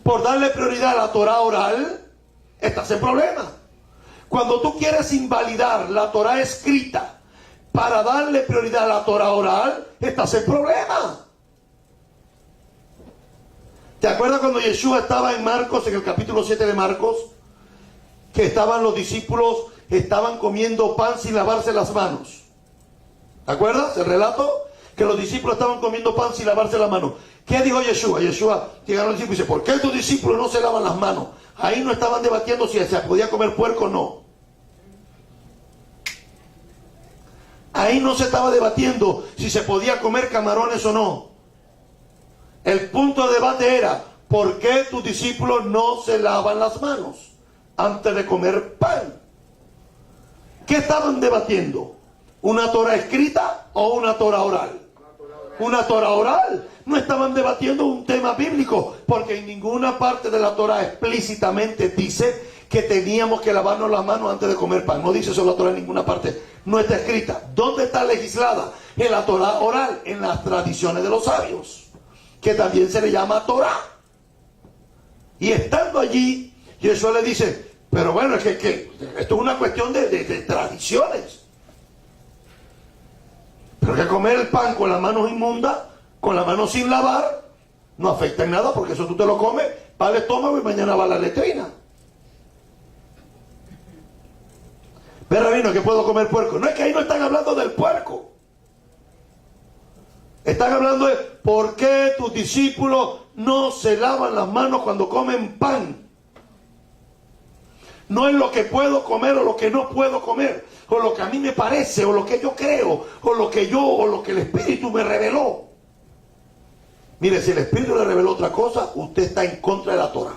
por darle prioridad a la Torá oral, estás en problema. Cuando tú quieres invalidar la Torá escrita para darle prioridad a la Torá oral, estás en problema. ¿Te acuerdas cuando Yeshua estaba en Marcos, en el capítulo 7 de Marcos? Que estaban los discípulos, estaban comiendo pan sin lavarse las manos. ¿Te acuerdas el relato? Que los discípulos estaban comiendo pan sin lavarse las manos. ¿Qué dijo Yeshua? Yeshua llegaron los discípulos y dice: ¿por qué tus discípulos no se lavan las manos? Ahí no estaban debatiendo si se podía comer puerco o no. Ahí no se estaba debatiendo si se podía comer camarones o no. El punto de debate era: ¿por qué tus discípulos no se lavan las manos antes de comer pan? ¿Qué estaban debatiendo? ¿Una Torah escrita o una Torah oral? Una Torah oral. No estaban debatiendo un tema bíblico, porque en ninguna parte de la Torah explícitamente dice que teníamos que lavarnos las manos antes de comer pan. No dice eso la Torah en ninguna parte. No está escrita. ¿Dónde está legislada? En la Torah oral, en las tradiciones de los sabios, que también se le llama Torah. Y estando allí, Jesús le dice: pero bueno, es que esto es una cuestión de tradiciones. Pero que comer el pan con las manos inmundas, con las manos sin lavar, no afecta en nada, porque eso tú te lo comes, va al estómago y mañana va a la letrina. Pero rabino, que puedo comer puerco. No, es que ahí no están hablando del puerco. Están hablando de por qué tus discípulos no se lavan las manos cuando comen pan. No es lo que puedo comer o lo que no puedo comer, o lo que a mí me parece, o lo que yo creo, o lo que el Espíritu me reveló. Mire, si el Espíritu le reveló otra cosa, usted está en contra de la Torah.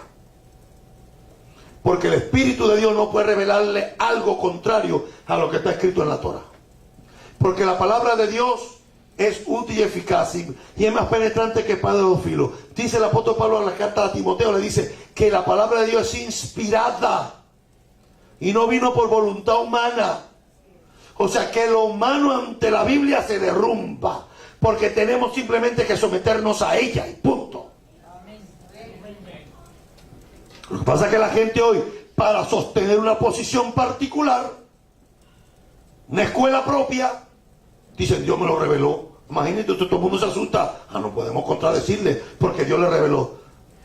Porque el Espíritu de Dios no puede revelarle algo contrario a lo que está escrito en la Torah. Porque la palabra de Dios es útil y eficaz y es más penetrante que espada de dos filos. Dice el apóstol Pablo en la carta a Timoteo, le dice que la palabra de Dios es inspirada y no vino por voluntad humana. O sea que lo humano ante la Biblia se derrumba, porque tenemos simplemente que someternos a ella y punto. Lo que pasa es que la gente hoy, para sostener una posición particular, una escuela propia, dicen Dios me lo reveló. Imagínate, todo el mundo se asusta. No podemos contradecirle porque Dios le reveló.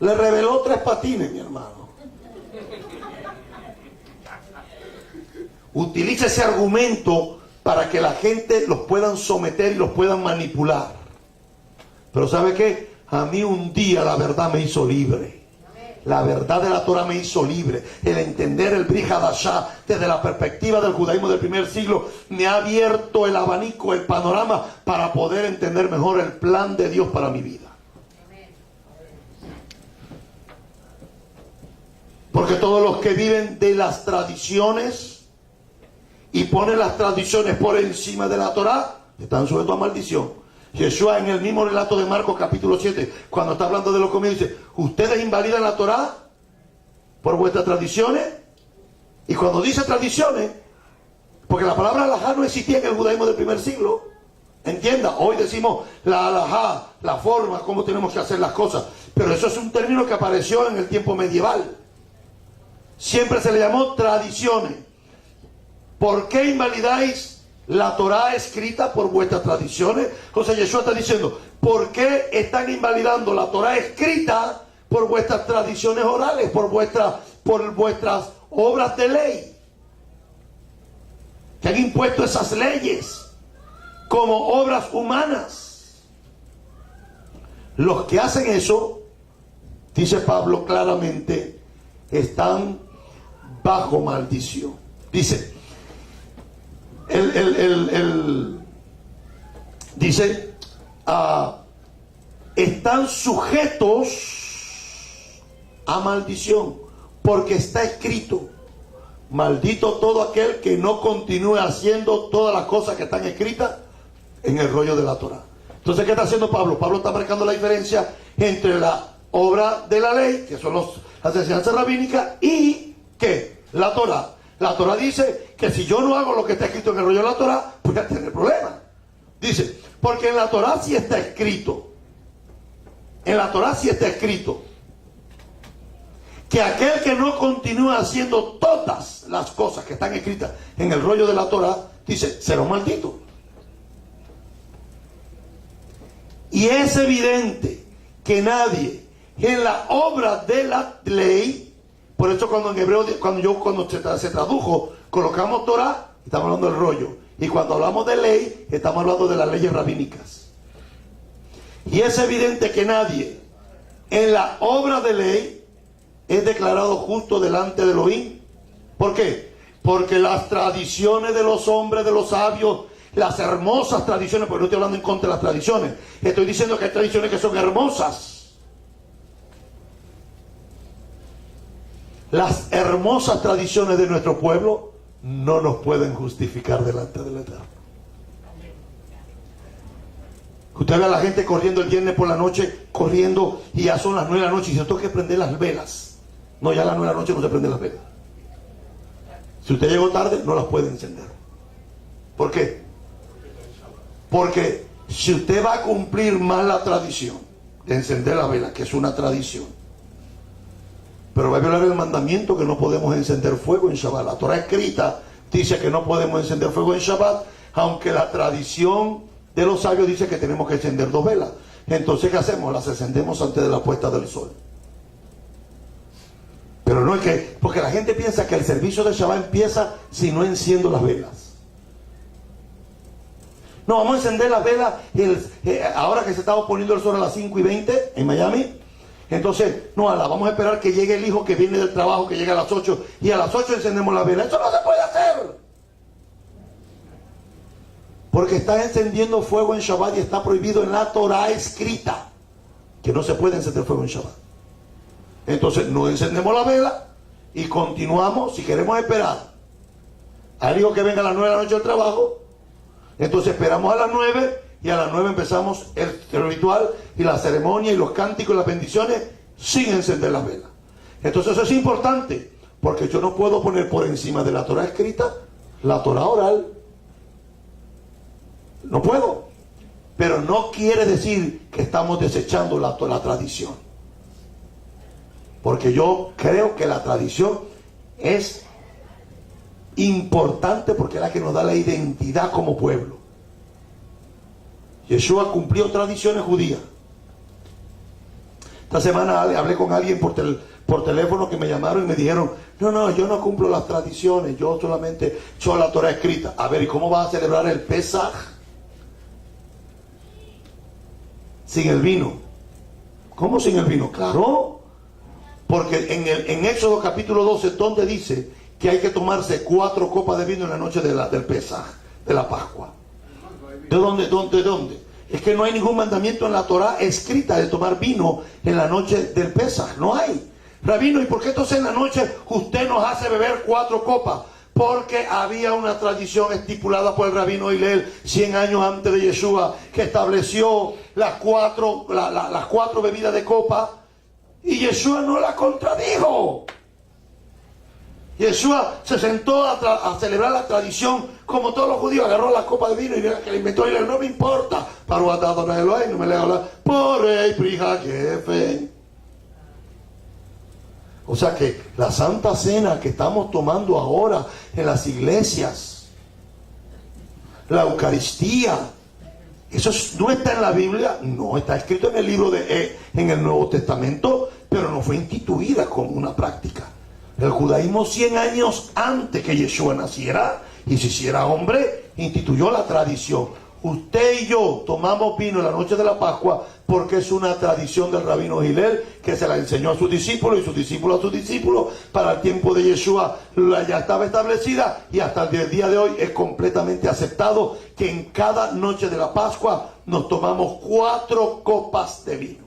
Le reveló 3 patines, mi hermano. Utiliza ese argumento para que la gente los puedan someter y los puedan manipular. Pero ¿sabe qué? A mí un día la verdad me hizo libre. La verdad de la Torah me hizo libre. El entender el Brit Hadashah desde la perspectiva del judaísmo del primer siglo me ha abierto el abanico, el panorama para poder entender mejor el plan de Dios para mi vida. Porque todos los que viven de las tradiciones y ponen las tradiciones por encima de la Torah están sujetos a maldición. Yeshua en el mismo relato de Marcos capítulo 7, cuando está hablando de los comidos, dice, ustedes invalidan la Torá por vuestras tradiciones. Y cuando dice tradiciones, porque la palabra alajá no existía en el judaísmo del primer siglo, entienda, hoy decimos la alajá, la forma, cómo tenemos que hacer las cosas, pero eso es un término que apareció en el tiempo medieval. Siempre se le llamó tradiciones. ¿Por qué invalidáis la Torá escrita por vuestras tradiciones? José Yeshua está diciendo, ¿por qué están invalidando la Torá escrita por vuestras tradiciones orales, por vuestras obras de ley? Que han impuesto esas leyes como obras humanas. Los que hacen eso, dice Pablo claramente, están bajo maldición. Dice, dice, están sujetos a maldición, porque está escrito, maldito todo aquel que no continúe haciendo todas las cosas que están escritas en el rollo de la Torah. Entonces, ¿qué está haciendo Pablo? Pablo está marcando la diferencia entre la obra de la ley, que son las enseñanzas rabínicas, y ¿qué? La Torah. La Torah dice que si yo no hago lo que está escrito en el rollo de la Torah, voy a tener problemas. Dice, porque en la Torah sí está escrito, en la Torah sí está escrito, que aquel que no continúa haciendo todas las cosas que están escritas en el rollo de la Torah, dice, será un maldito. Y es evidente que nadie en la obra de la ley, por eso cuando en hebreo, cuando se tradujo, colocamos Torah, estamos hablando del rollo. Y cuando hablamos de ley, estamos hablando de las leyes rabínicas. Y es evidente que nadie en la obra de ley es declarado justo delante de Elohim. ¿Por qué? Porque las tradiciones de los hombres, de los sabios, las hermosas tradiciones, porque no estoy hablando en contra de las tradiciones, estoy diciendo que hay tradiciones que son hermosas. Las hermosas tradiciones de nuestro pueblo no nos pueden justificar delante del Eterno. Usted ve a la gente corriendo el viernes por la noche, corriendo, y ya son las 9 de la noche y dice, tengo que prender las velas. No, ya a las 9 de la noche no se prenden las velas. Si usted llegó tarde, no las puede encender. ¿Por qué? Porque si usted va a cumplir más la tradición de encender la vela, que es una tradición, pero va a violar el mandamiento que no podemos encender fuego en Shabbat. La Torah escrita dice que no podemos encender fuego en Shabbat, aunque la tradición de los sabios dice que tenemos que encender 2 velas. Entonces, ¿qué hacemos? Las encendemos antes de la puesta del sol. Pero no es que, porque la gente piensa que el servicio de Shabbat empieza si no enciendo las velas. No, vamos a encender las velas ahora que se está poniendo el sol a las 5:20 en Miami. Entonces, no, vamos a esperar que llegue el hijo que viene del trabajo, que llegue a las 8, y a las 8 encendemos la vela. Eso no se puede hacer. Porque está encendiendo fuego en Shabbat y está prohibido en la Torah escrita que no se puede encender fuego en Shabbat. Entonces, no encendemos la vela y continuamos. Si queremos esperar al hijo que venga a las 9 de la noche del trabajo, entonces esperamos a las 9. Y a las 9 empezamos el ritual y la ceremonia y los cánticos y las bendiciones sin encender las velas. Entonces eso es importante, porque yo no puedo poner por encima de la Torah escrita la Torah oral. No puedo. Pero no quiere decir que estamos desechando la tradición. Porque yo creo que la tradición es importante porque es la que nos da la identidad como pueblo. Yeshua cumplió tradiciones judías. Esta semana hablé con alguien por teléfono que me llamaron y me dijeron, no, yo no cumplo las tradiciones, yo solamente soy la Torah escrita. A ver, ¿y cómo vas a celebrar el Pesaj sin el vino? ¿Cómo sin el vino? Claro, porque en Éxodo capítulo 12, donde dice que hay que tomarse 4 copas de vino en la noche del Pesaj, de la Pascua. ¿De dónde? Es que no hay ningún mandamiento en la Torah escrita de tomar vino en la noche del Pesaj. No hay. Rabino, ¿y por qué entonces en la noche usted nos hace beber 4 copas? Porque había una tradición estipulada por el rabino Hillel 100 años antes de Yeshua, que estableció las 4 bebidas de copa, y Yeshua no la contradijo. Yeshua se sentó a celebrar la tradición como todos los judíos, agarró la copa de vino y que le inventó y le dijo, no me importa, no me le habla, por el prija jefe. O sea que la Santa Cena que estamos tomando ahora en las iglesias, la Eucaristía, eso no está en la Biblia, no está escrito en el libro en el Nuevo Testamento, pero no fue instituida como una práctica. El judaísmo 100 años antes que Yeshua naciera y se hiciera hombre, instituyó la tradición. Usted y yo tomamos vino en la noche de la Pascua porque es una tradición del rabino Hillel que se la enseñó a sus discípulos y sus discípulos a sus discípulos. Para el tiempo de Yeshua ya estaba establecida y hasta el día de hoy es completamente aceptado que en cada noche de la Pascua nos tomamos 4 copas de vino.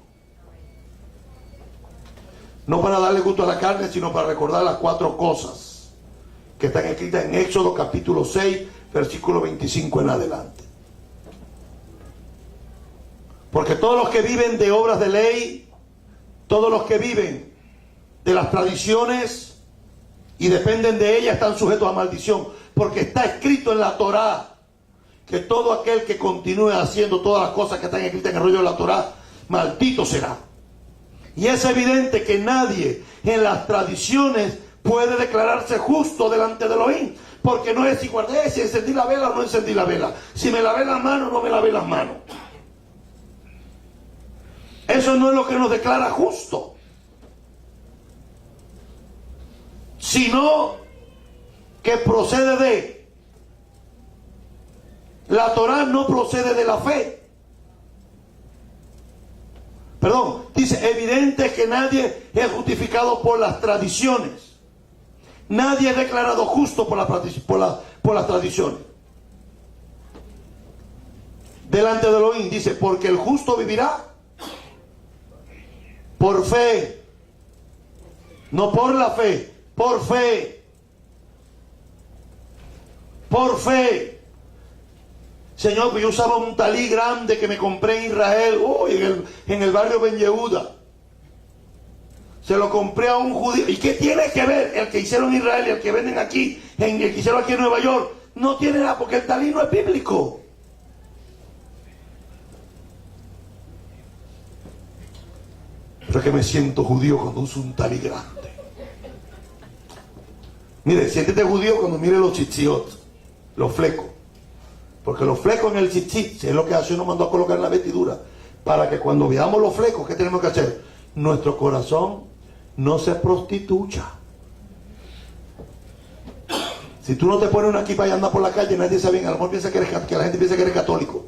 No para darle gusto a la carne, sino para recordar las 4 cosas que están escritas en Éxodo capítulo 6, versículo 25 en adelante. Porque todos los que viven de obras de ley, todos los que viven de las tradiciones y dependen de ellas están sujetos a maldición. Porque está escrito en la Torá que todo aquel que continúe haciendo todas las cosas que están escritas en el rollo de la Torá, maldito será. Y es evidente que nadie en las tradiciones puede declararse justo delante de Elohim. Porque no es igual, si encendí la vela o no encendí la vela. Si me lavé las manos o no me lavé las manos. Eso no es lo que nos declara justo. Sino que procede de... La Torá no procede de la fe. Perdón, dice, evidente que nadie es justificado por las tradiciones. Nadie es declarado justo por las tradiciones. Delante de Elohim dice, porque el justo vivirá por fe. No por la fe, por fe. Por fe. Señor, que yo usaba un talí grande que me compré en Israel, en el barrio Ben Yehuda. Se lo compré a un judío. ¿Y qué tiene que ver el que hicieron en Israel y el que venden aquí, el que hicieron aquí en Nueva York? No tiene nada, porque el talí no es bíblico. Pero es que me siento judío cuando uso un talí grande. Mire, siéntete judío cuando mire los tzitziot, los flecos. Porque los flecos en el tzitzit es lo que Hashem nos mandó a colocar en la vestidura. Para que cuando veamos los flecos, ¿qué tenemos que hacer? Nuestro corazón no se prostituya. Si tú no te pones una equipa y andas por la calle, nadie sabe bien. A lo mejor piensa que la gente piensa que eres católico.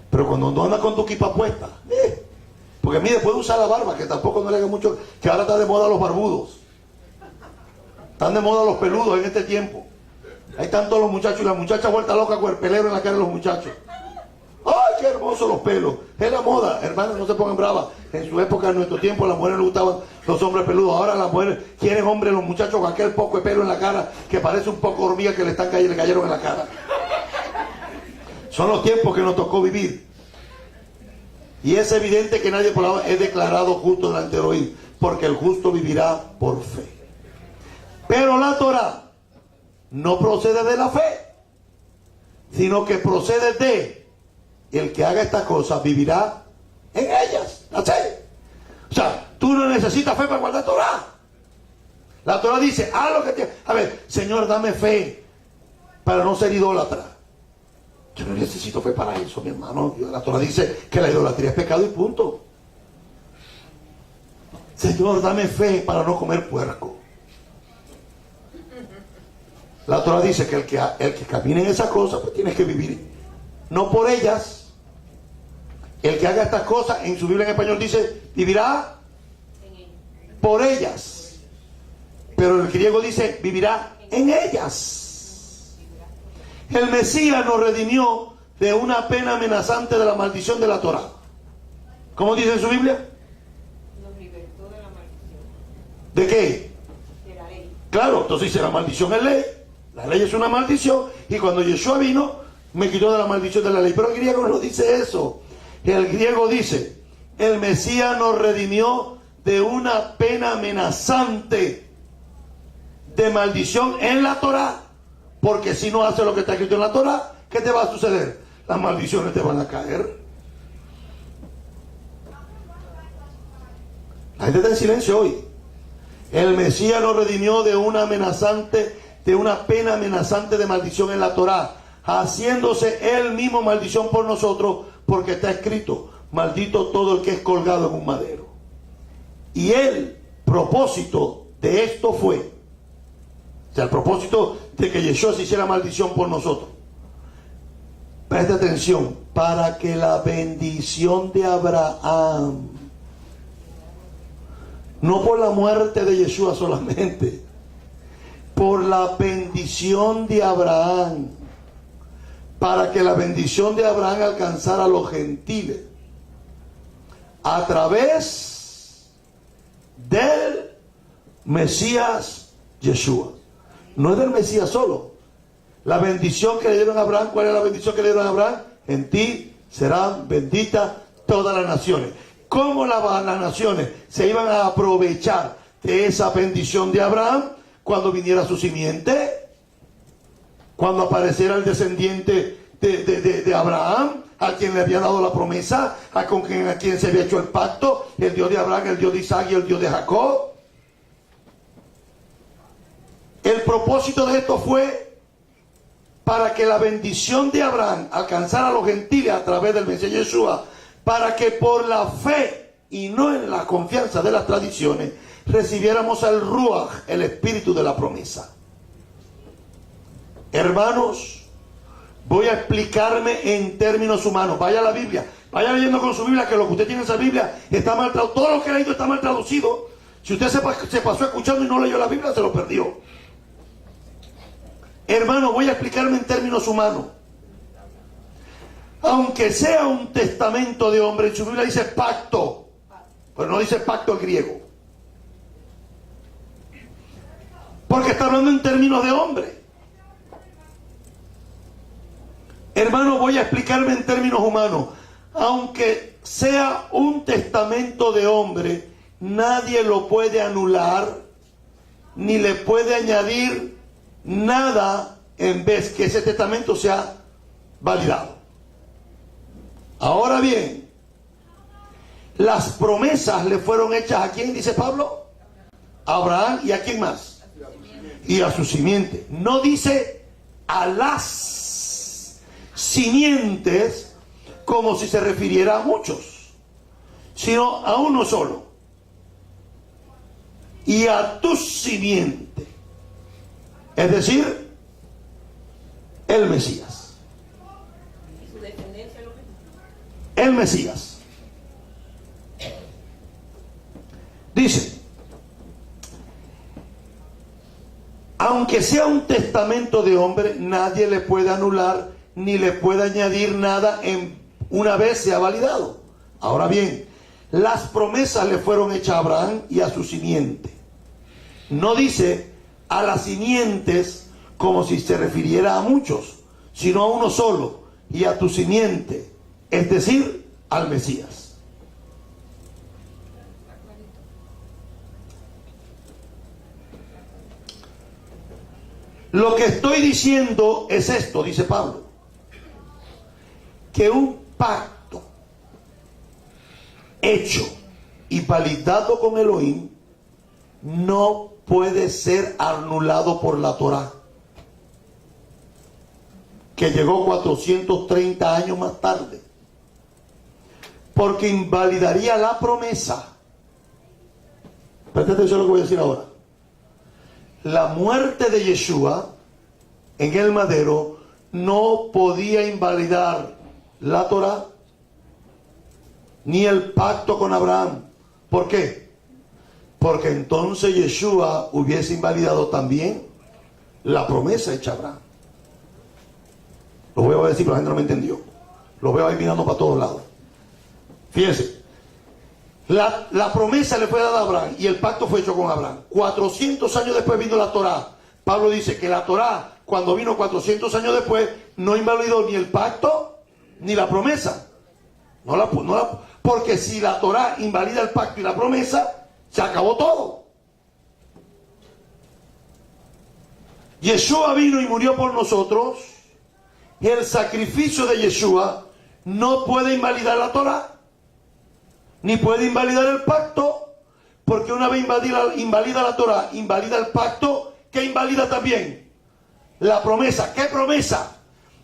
Pero cuando no andas con tu equipa puesta, porque mire, puede usar la barba, que tampoco no le haga mucho, que ahora está de moda los barbudos. Están de moda los peludos en este tiempo. Ahí están todos los muchachos y la muchacha vuelta loca con el pelero en la cara de los muchachos. ¡Ay, qué hermosos los pelos! Es la moda, hermanos, no se pongan bravas. En su época, en nuestro tiempo, a las mujeres les gustaban los hombres peludos. Ahora las mujeres quieren hombres, los muchachos con aquel poco de pelo en la cara que parece un poco hormiga que le cayeron en la cara. Son los tiempos que nos tocó vivir. Y es evidente que nadie por la es declarado justo delante de Elohim, porque el justo vivirá por fe. Pero la Torá no procede de la fe, sino que procede de el que haga estas cosas vivirá en ellas. ¿Sí? O sea, tú Tú no necesitas fe para guardar Torah. La Torah dice, haz lo que te... A ver, Señor, dame fe para no ser idólatra. Yo no necesito fe para eso, mi hermano. La Torah dice que la idolatría es pecado y punto. Señor, dame fe para no comer puerco. La Torah dice que el que camine en esas cosas, pues tiene que vivir. No por ellas. El que haga estas cosas, en su Biblia en español dice, vivirá por ellas. Pero el griego dice, vivirá en ellas. El Mesías nos redimió de una pena amenazante de la maldición de la Torah. ¿Cómo dice en su Biblia? Nos libertó de la maldición. ¿De qué? De la ley. Claro, entonces dice, la maldición es ley. La ley es una maldición. Y cuando Yeshua vino, me quitó de la maldición de la ley. Pero el griego no dice eso. El griego dice, el Mesías nos redimió de una pena amenazante de maldición en la Torah. Porque si no haces lo que está escrito en la Torah, ¿qué te va a suceder? Las maldiciones te van a caer. La gente está en silencio hoy. El Mesías nos redimió de una pena amenazante de maldición en la Torah, haciéndose él mismo maldición por nosotros, porque está escrito, maldito todo el que es colgado en un madero. Y el propósito de esto fue, o sea, el propósito de que Yeshua se hiciera maldición por nosotros, presta atención, para que la bendición de Abraham, no por la muerte de Yeshua solamente, por la bendición de Abraham, para que la bendición de Abraham alcanzara a los gentiles a través del Mesías Yeshua. No es del Mesías solo. La bendición que le dieron a Abraham, ¿cuál es la bendición que le dieron a Abraham? En ti serán benditas todas las naciones. ¿Cómo las naciones se iban a aprovechar de esa bendición de Abraham? Cuando viniera su simiente, cuando apareciera el descendiente de Abraham, a quien le había dado la promesa, a quien se había hecho el pacto, el Dios de Abraham, el Dios de Isaac y el Dios de Jacob. El propósito de esto fue para que la bendición de Abraham alcanzara a los gentiles a través del Mesías Yeshua, para que por la fe y no en la confianza de las tradiciones recibiéramos el Ruach, el espíritu de la promesa. Hermanos, voy a explicarme en términos humanos. Vaya a la Biblia, vaya leyendo con su Biblia, que lo que usted tiene en esa Biblia está mal traducido. Todo lo que he leído está mal traducido. Si usted se pasó escuchando y no leyó la Biblia, se lo perdió. Hermano, voy a explicarme en términos humanos. Aunque sea un testamento de hombre, en su Biblia dice pacto, pero no dice pacto el griego, porque está hablando en términos de hombre. Hermano, voy a explicarme en términos humanos. Aunque sea un testamento de hombre, nadie lo puede anular, ni le puede añadir nada en vez que ese testamento sea validado. Ahora bien, las promesas le fueron hechas ¿a quién, dice Pablo? A Abraham, ¿y a quién más? Y a su simiente. No dice a las simientes como si se refiriera a muchos, sino a uno solo. Y a tu simiente, es decir, el Mesías. El Mesías. Dice, aunque sea un testamento de hombre, nadie le puede anular ni le puede añadir nada una vez sea validado. Ahora bien, las promesas le fueron hechas a Abraham y a su simiente. No dice a las simientes como si se refiriera a muchos, sino a uno solo, y a tu simiente, es decir, al Mesías. Lo que estoy diciendo es esto, dice Pablo, que un pacto hecho y validado con Elohim, no puede ser anulado por la Torá, que llegó 430 años más tarde, porque invalidaría la promesa. Presta atención a lo que voy a decir ahora. La muerte de Yeshua en el madero no podía invalidar la Torá ni el pacto con Abraham. ¿Por qué? Porque entonces Yeshua hubiese invalidado también la promesa hecha a Abraham. Lo voy a decir, pero la gente no me entendió. Lo veo ahí mirando para todos lados. Fíjense, la promesa le fue dada a Abraham y el pacto fue hecho con Abraham. 400 años después vino la Torá. Pablo dice que la Torá, cuando vino 400 años después, no invalidó ni el pacto ni la promesa. Porque si la Torá invalida el pacto y la promesa, se acabó todo. Yeshua vino y murió por nosotros. El sacrificio de Yeshua no puede invalidar la Torá, ni puede invalidar el pacto, porque una vez invalida la Torá, invalida el pacto, que invalida también la promesa. ¿Qué promesa?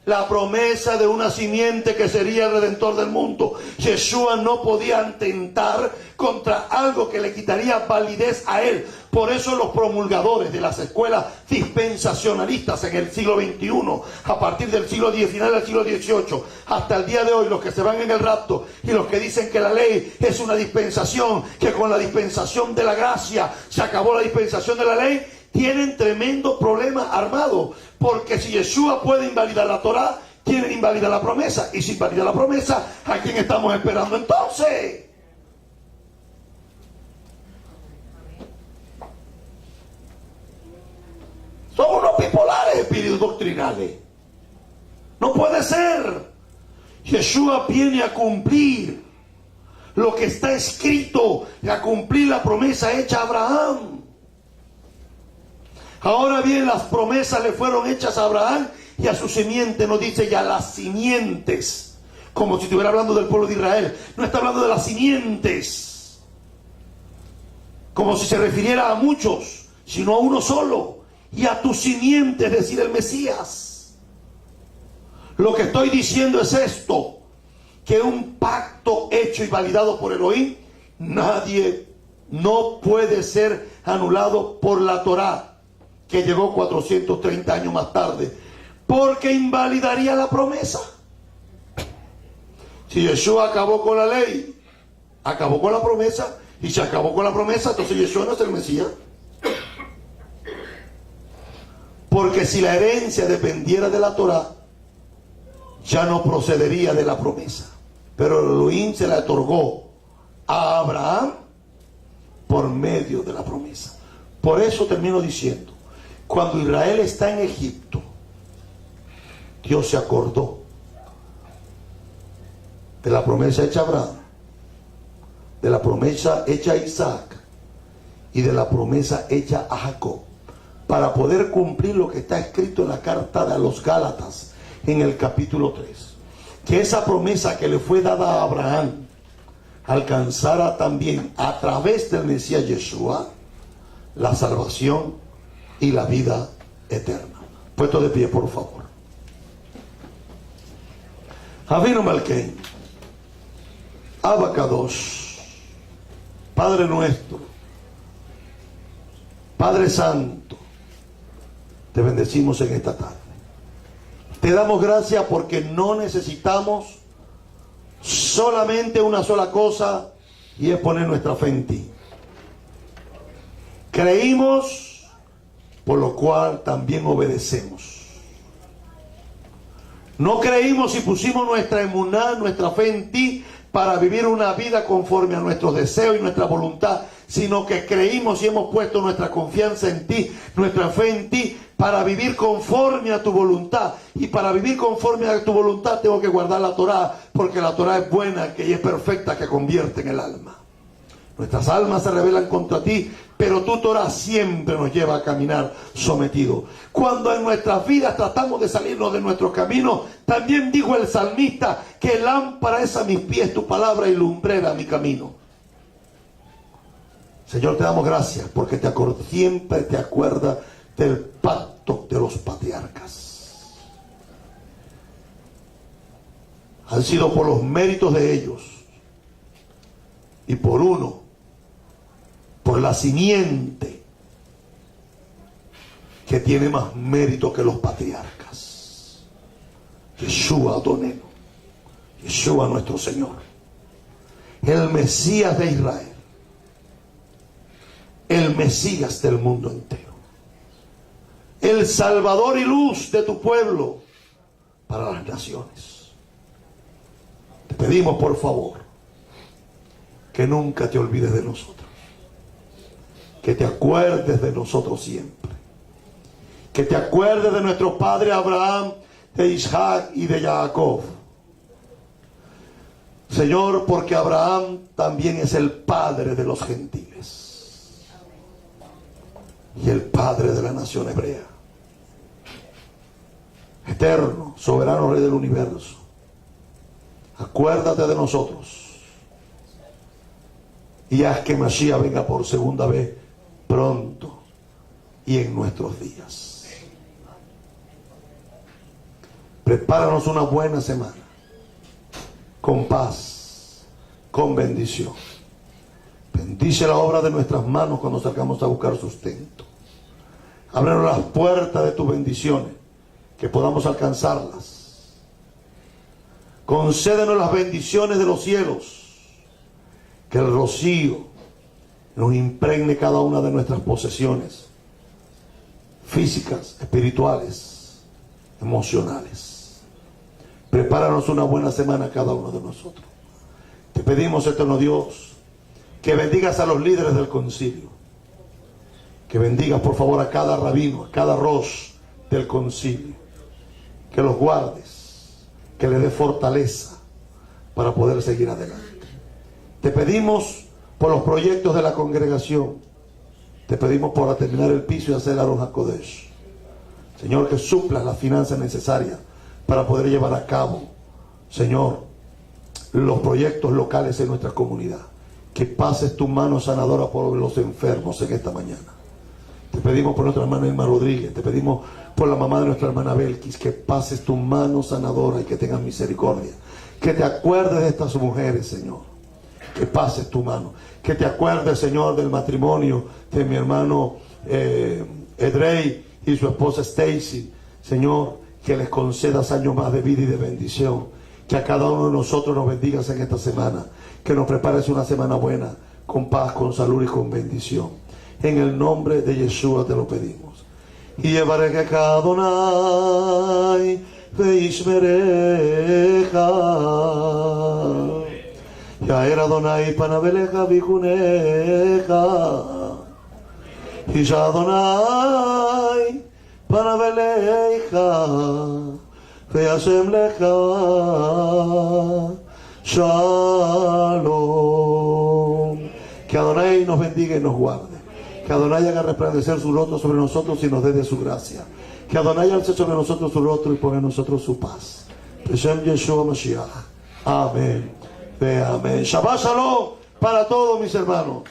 La promesa de una simiente que sería el redentor del mundo. Yeshua no podía atentar contra algo que le quitaría validez a él. Por eso los promulgadores de las escuelas dispensacionalistas en el siglo XXI, a partir del siglo XIX al siglo XVIII, hasta el día de hoy, los que se van en el rapto y los que dicen que la ley es una dispensación, que con la dispensación de la gracia se acabó la dispensación de la ley, tienen tremendo problema armado. Porque si Yeshua puede invalidar la Torá, ¿quién invalida la promesa? Y si invalida la promesa, ¿a quién estamos esperando entonces? Son unos bipolares espíritus doctrinales. No puede ser. Yeshua viene a cumplir lo que está escrito, a cumplir la promesa hecha a Abraham. Ahora bien, las promesas le fueron hechas a Abraham y a su simiente, nos dice ya las simientes, como si estuviera hablando del pueblo de Israel. No está hablando de las simientes, como si se refiriera a muchos, sino a uno solo. Y a tu simiente, es decir, el Mesías. Lo que estoy diciendo es esto, que un pacto hecho y validado por Elohim, no puede ser anulado por la Torá, que llegó 430 años más tarde, porque invalidaría la promesa. Si Yeshua acabó con la ley, acabó con la promesa, y si acabó con la promesa, entonces Yeshua no es el Mesías. Porque si la herencia dependiera de la Torá, ya no procedería de la promesa. Pero Elohim se la otorgó a Abraham por medio de la promesa. Por eso termino diciendo, cuando Israel está en Egipto, Dios se acordó de la promesa hecha a Abraham, de la promesa hecha a Isaac y de la promesa hecha a Jacob, para poder cumplir lo que está escrito en la carta de los Gálatas en el capítulo 3, que esa promesa que le fue dada a Abraham alcanzara también a través del Mesías Yeshua la salvación y la vida eterna. Puesto de pie, por favor. Avinu Malkein, Abba Kadosh, Padre nuestro, Padre Santo, te bendecimos en esta tarde. Te damos gracias porque no necesitamos solamente una sola cosa, y es poner nuestra fe en ti. Creímos, por lo cual también obedecemos. No creímos y pusimos nuestra emuná, nuestra fe en ti, para vivir una vida conforme a nuestros deseos y nuestra voluntad, sino que creímos y hemos puesto nuestra confianza en ti, nuestra fe en ti, para vivir conforme a tu voluntad. Y para vivir conforme a tu voluntad tengo que guardar la Torá, porque la Torá es buena, que es perfecta, que convierte en el alma. Nuestras almas se rebelan contra ti, pero tu Torá siempre nos lleva a caminar sometidos. Cuando en nuestras vidas tratamos de salirnos de nuestros caminos, también dijo el salmista que lámpara es a mis pies tu palabra y lumbrera mi camino. Señor, te damos gracias porque siempre te acuerdas del pacto de los patriarcas. Han sido por los méritos de ellos y por uno, por la simiente que tiene más mérito que los patriarcas. Yeshua Adonenu, Yeshua nuestro Señor, el Mesías de Israel, el Mesías del mundo entero, el Salvador y luz de tu pueblo para las naciones. Te pedimos por favor que nunca te olvides de nosotros, que te acuerdes de nosotros siempre, que te acuerdes de nuestro padre Abraham, de Isaac y de Jacob. Señor, porque Abraham también es el padre de los gentiles y el padre de la nación hebrea. Eterno, soberano Rey del universo, acuérdate de nosotros y haz que Mashiach venga por segunda vez pronto y en nuestros días. Prepáranos una buena semana, con paz, con bendición. Bendice la obra de nuestras manos cuando salgamos a buscar sustento. Ábrenos las puertas de tus bendiciones, que podamos alcanzarlas. Concédenos las bendiciones de los cielos, que el rocío nos impregne cada una de nuestras posesiones, físicas, espirituales, emocionales. Prepáranos una buena semana a cada uno de nosotros. Te pedimos, eterno Dios, que bendigas a los líderes del concilio, que bendigas por favor a cada rabino, a cada rosh del concilio, que los guardes, que les dé fortaleza para poder seguir adelante. Te pedimos por los proyectos de la congregación, te pedimos por terminar el piso y hacer Aron HaKodesh. Señor, que suplas las finanzas necesarias para poder llevar a cabo, Señor, los proyectos locales en nuestra comunidad. Que pases tu mano sanadora por los enfermos en esta mañana. Te pedimos por nuestra hermana Irma Rodríguez, te pedimos por la mamá de nuestra hermana Belkis, que pases tu mano sanadora y que tengas misericordia. Que te acuerdes de estas mujeres, Señor. Que pases tu mano. Que te acuerdes, Señor, del matrimonio de mi hermano Edrey y su esposa Stacy. Señor, que les concedas años más de vida y de bendición. Que a cada uno de nosotros nos bendigas en esta semana. Que nos prepares una semana buena, con paz, con salud y con bendición. En el nombre de Yeshua te lo pedimos. Y llevaré que Adonai veishmereja. Yaer Adonai panaveleja vijuneja. Y ya Adonai panaveleja veasem leja. Shalom. Que Adonai nos bendiga y nos guarde. Que Adonai haga resplandecer su rostro sobre nosotros y nos dé de su gracia. Que Adonai alce sobre nosotros su rostro y ponga en nosotros su paz. Beshem Yeshua Mashiach. Amén. Ve amén. Shabbat Shalom para todos mis hermanos.